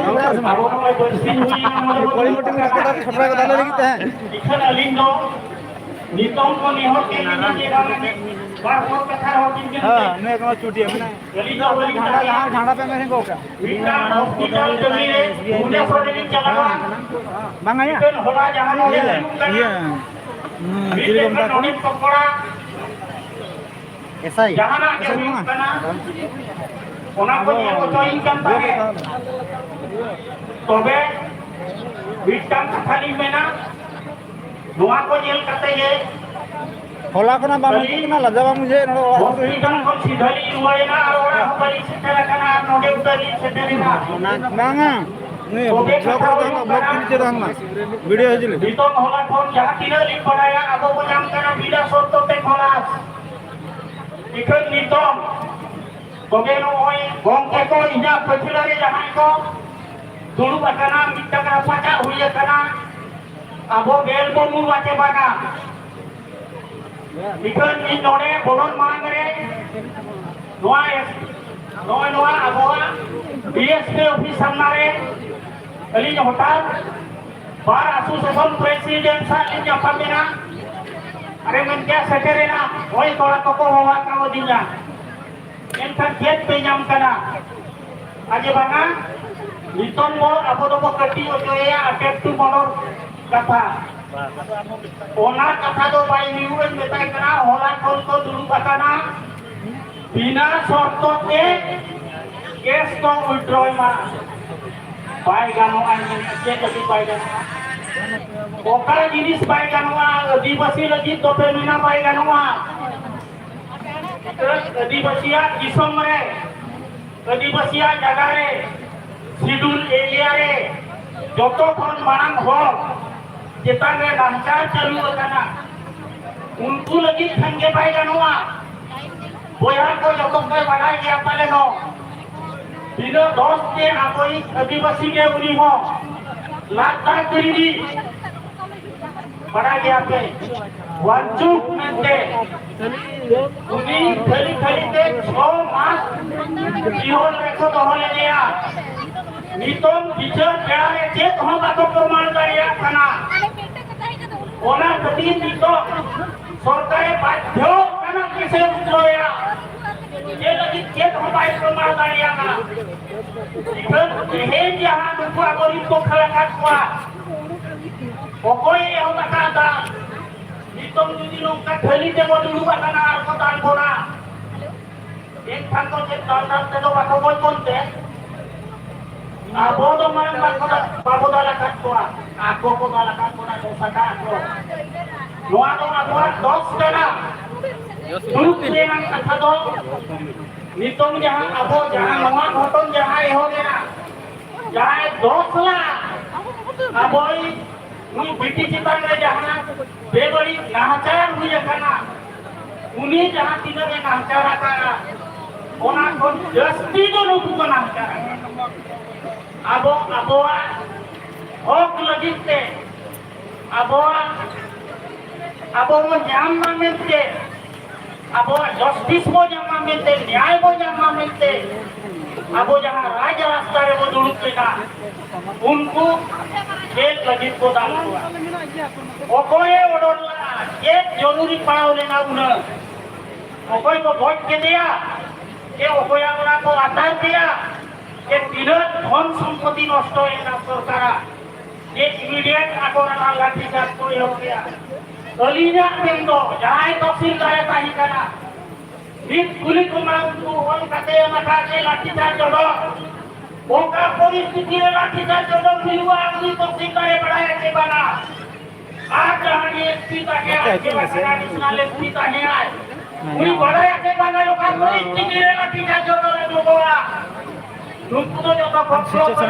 Abo ko basti hui na
बड़ी मोटी में छोटा छोटा को दाले लिखते हैं
इखन अलिंगो नितों को निहोर के निनी के बारे में बार बार कथा हो किन के
हां ने को छुट्टी है ना
अलिंगो बोली
झाड़ा जहां झाड़ा पे मेरे को का
बिना हॉस्पिटल जमी रे पुणे प्रोजेक्ट चलावा
बांगा या
इखन होला जहां
ये
बिना नोनी पकोड़ा
ऐसा ही
जहां ना के बना ओना को ये को तो इनकम ताके तबे बिटन खाली मेना दुआ को जेल करते ये
होला को ना बांगा कितना लजावा मुझे
हॉस्पिटल को सीधली हुए ना और हमारी सेटल करना नोडे उतरी सेटल ना
बांगा नहीं ब्लॉग नीचे रहना वीडियो है
तो होला फोन जहां तीन लिंक पड़ाया अब वो नाम करना बिना सोच तो पे खोलास इखन नितम कोगेनो होय गोंके को इना पछिलारे जहां को दुरु बकना मिटका पाटा हुई कना अब गेल को मु वाचे बागा इखन नि नोडे बोलन मांग रे नोआ अबोआ बीएसपी ऑफिस सामना रे Ali hotel bar association president सा लिंजा पमेना अरे मन क्या सेक्रेटरी होय तोड़ा को होवा का दिना एनखान चेक पे नाम कना आजे बांगा नितन मो अब तो कटी होया अटेक टू मनोर कथा ओना कथा तो बाई न्यूज मेताय कना होला कोन को दुरु बकाना बिना शर्त के केस को विड्रॉ मा बाय गानो आनी के कति बाय गानो ओकरा जिनिस बाय गानो आदिवासी लगी तो पे मीना बाय गानो आदिवासिया किसम रे आदिवासिया जगह रे शिड्यूल एरिया रे जतो खन मांग हो जेता रे रांचार चालू होना उनको लगी संगे बाय गानो बोया को जतो पे बढ़ाई गया पहले नो बिना दोस्त के आकोई आदिवासी के उनी हो लाता करी बढ़ा गया पे वांचुक में उनी खाली खाली ते 6 मास जीवन रेखो दोहले दिया नितोम विचार बेड़ारे चेत हो बाको प्रमाण दारिया खाना ओना कति नितो सरकारे बाध्य खाना किसे उतरोया ये लगी चेत हो बाई प्रमाण दारिया ना इधर हे जहां दुखा गरीब को खला काटवा ओकोई हो बता नितोम जुदी नोंका खाली ते बदलू बाकाना आर को दान बोना एक थाको जे दान ते दो बाको बोल बोलते Abo do man bakota baboda la katwa ako ko dala katwa do saka ako noa do agwa dos tena duruk dengan kata do nitong jahan abo jahan noa hoton jahan ho gena jahan dos la aboi uni biti chitan re jahan bebari nahachar huye kana uni jahan tinare nahachar akara ona kon jasti do nuku ko nahachar abo hok lagite abo jam mamente abo justice bo jam mamente न्याय bo jam mamente abo jahan raja rasta re bo duduk leka unku खेल लगित को दान हुआ Okoye ओडोला एक जरूरी पड़ाव लेना उन्हें ओकोई को वोट के दिया के ओकोया वाला को आधार दिया के बिना धन संपत्ति नष्ट होएगा सरकार ये इमीडिएट आकोरा लाठी चार्ज कोई हो गया अलीना बिंदो जहां तहसीलदार ताही करा बीच पुलिस को मांगू होल काटे मथा के लाठी चार्ज जोड़ो ओका परिस्थिति में लाठी चार्ज जोड़ो मिलवा अगली तहसीलदार बढ़ाया के बना आज जहां ये एसपी का है के बना नेशनल एसपी का है पूरी बढ़ाया के बना लोग परिस्थिति में लाठी चार्ज जोड़ो लोगों Nukudo yo ka koplo ko.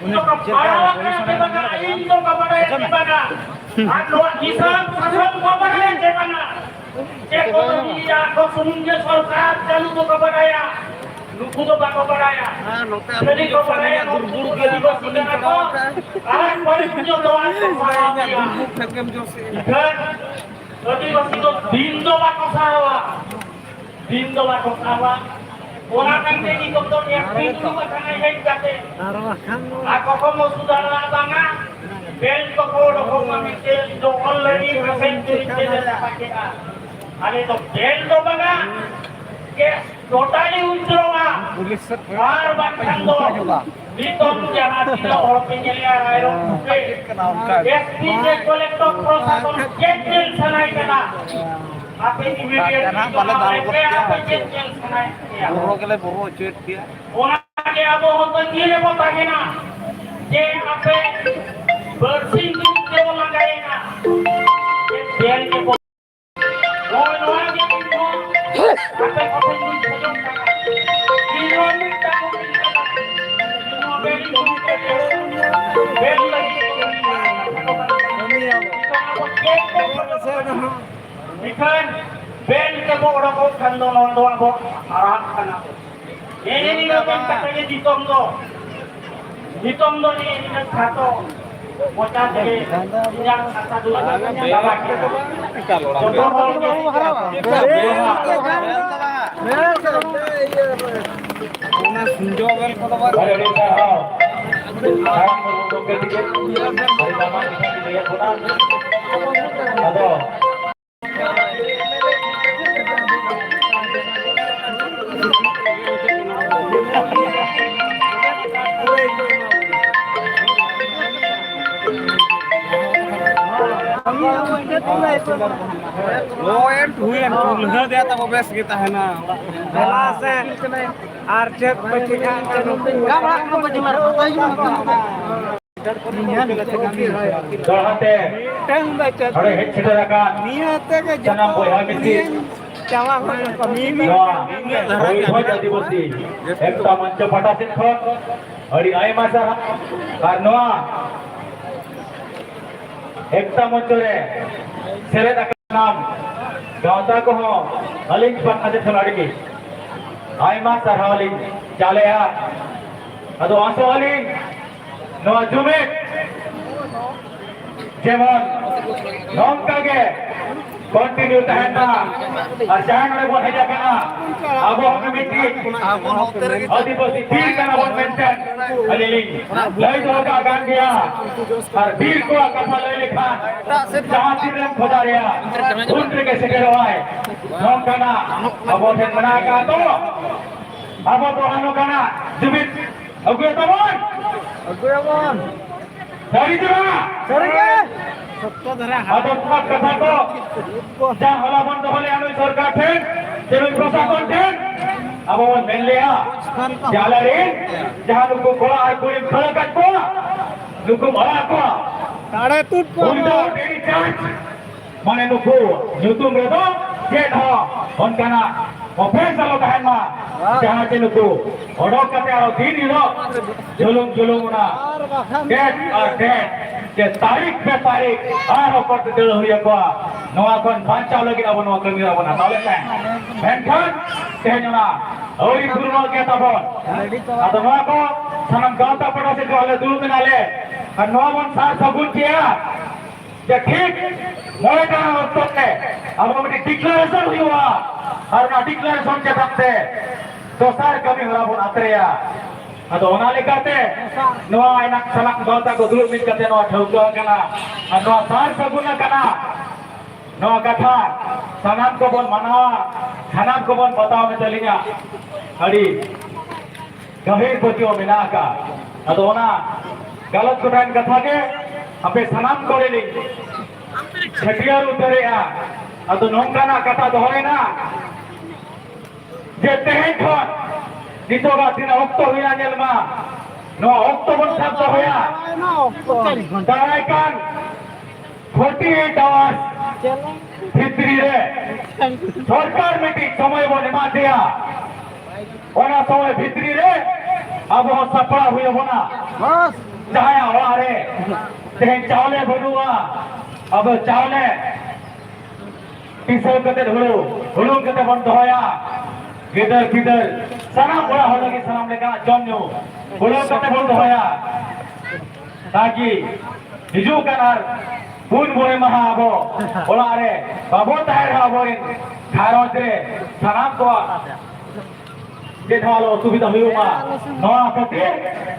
Uno ka para ke bana indo ka bana ke bana. Ado kisan fasal ko bana ke bana. Je ko dia ko sumunje sarkar chalu to ka bana ya. Nukudo ba ko bana ya. Jadi ko bana ya gurbur ke di bas bana ko. Aaj pare pujo doan ko bana ya. Fekem jo se. Ikan jadi wasido dindo ba ko sawa. Dindo ba ko sawa. Orang yang tinggi doktor yang pintu makanya yang jate. Aku kamu sudah lama bel pokok kamu mikir do already present dari kita pakai. Ada tu bel do baga ke totally ujroa. Har bahkan do di tom jangan tidak orang penyelia ayo. SPJ kolektor proses jenjel sanai kena. Apa immediate apa jenjel sanai.
बुरो के लिए बुरो चेट किया
orang ke abo hoton kile bota gena je ape bersih tu ke langai na je biar ke oh no age ko ape hoton ni bojong ka kilo ni ta ko kilo beli ko beli lagi ikan bel ke bo ora ko kando no abo arah kana ini lo kan katanya ditom do ini satu bocah dari yang satu
देता वो base Gita है ना से are check बच्चे का
Dohate, ada hecetakan, jangan boya mesti.
Cawa pemini.
Doa, boy jadi besi. Ekta manca patasin khot, hari ay masa, karena ekta manca re, seret akan nam, gaota ko ho, aling patasin khaladi. Ay masa haling, jale ya, ado aso haling. Noa Jumet Jemon Nom kage continue तहना और जहां नडे bone हेजा कना अबो हम मिट्टी आदिवासी बीर कना bone maintain अलिलिंग लई दो का गान गया और बीर को कथा लई लिखा जहां तिरन खोदा रिया उनके के सेटेरवाय नों कना अबो थे मना का तो अबो तो हानो कना जुबित अगुए तबन सरी जरा आदमनाथ कथा को जहां हला बंद होले आनु सरकार ठेन तेनु प्रशासन ठेन अब वो मेन लिया जालारे जहां नुको कोला आय कोई खड़ा काटको नुको भरा को
ताड़े टूट को
उल्टा डेरी चांस माने नुको न्यूतुम रे दो जेठ हो उनकाना ऑफेंसल कहन मा जहां ते नुको ओडोक कते आरो दिन हिलो जुलुम ना डेट और डेट के तारीख पे तारीख आरो करते दल हुई को नवा कोन बांचाव लगी अब नवा कमी अब ना ताले काय मेनखान तेजना ओरी गुरुमा के तबन अदमा को सनम गाता पड़ा से वाले दूर में नाले और नवा बन सार सगुन किया जे ठीक मोए का वक्त है अब हम डिक्लेरेशन हुई हुआ और ना डिक्लेरेशन के तबते तो सार कमी होला बन आतरेया अदो ओना लेकाते नवा इनक सलक गाता को दूर में कते नवा ठौको कना और नवा सार सगुन कना नवा कथा सनम को बन मनावा सनम को बन बताओ में चलिया अड़ी गहीर पतियो मिला का अदो ओना गलत कोटाइन कथा के अपे सनम कोरेली छटियार उतरेया अदो नोंकाना कथा दोहरेना जे तेहेन खन नितोगा दिन ऑक्टो हुआ जेलमा नो ऑक्टो बन शब्द होया दाराय कान 48 आवर्स भित्री रे सरकार मीटिंग समय बने मा दिया ओना समय भित्री रे अब हो सफला हुई होना बस जहां हो रे तेन चावले बनुआ अब चावले पिसो कते हुलू कते बन दोया गिदर गिदर सनाम बड़ा हो लगी सनाम लेका जमनो बोलो कते बोल होया ताकि हिजू कनार बुन बोले महा आबो बोला रे बाबो तायर आबो खारोज रे सनाम को जे ढालो सुविधा हुआ नवा प्रति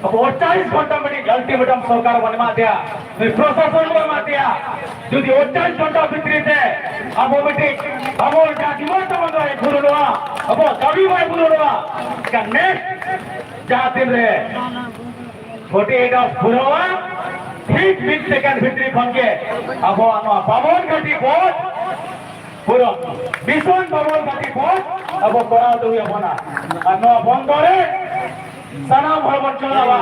अब 48 घंटा में अल्टीमेटम सरकार बनवा दिया प्रशासन बनवा दिया যদি 48 ঘন্টা ভিতরে अब बेटी अब जाति मत बंद है गुरुवा अब कभी भाई गुरुवा का नेक्स्ट जाति रे 48 ऑफ गुरुवा ठीक 20 सेकंड ভিতরে खनके अब अनो बाबन घटी बहुत पूरा बिसोन बाबन घटी बहुत अब बड़ा तो हुआ बना अनो बंद करे सनाम हल बन चलावा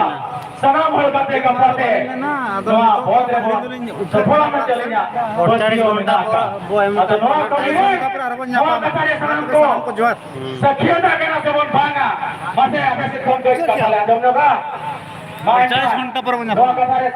सनाम हल करते कपड़े नवा बहुत रे सफला में चलेगा बच्चियों में ना का तो नवा कभी नवा कतारे सनाम को सखियता के ना से बन भांगा मसे ऐसे फोन कर कपड़ा ले जमना बा 40 घंटा पर नवा कतारे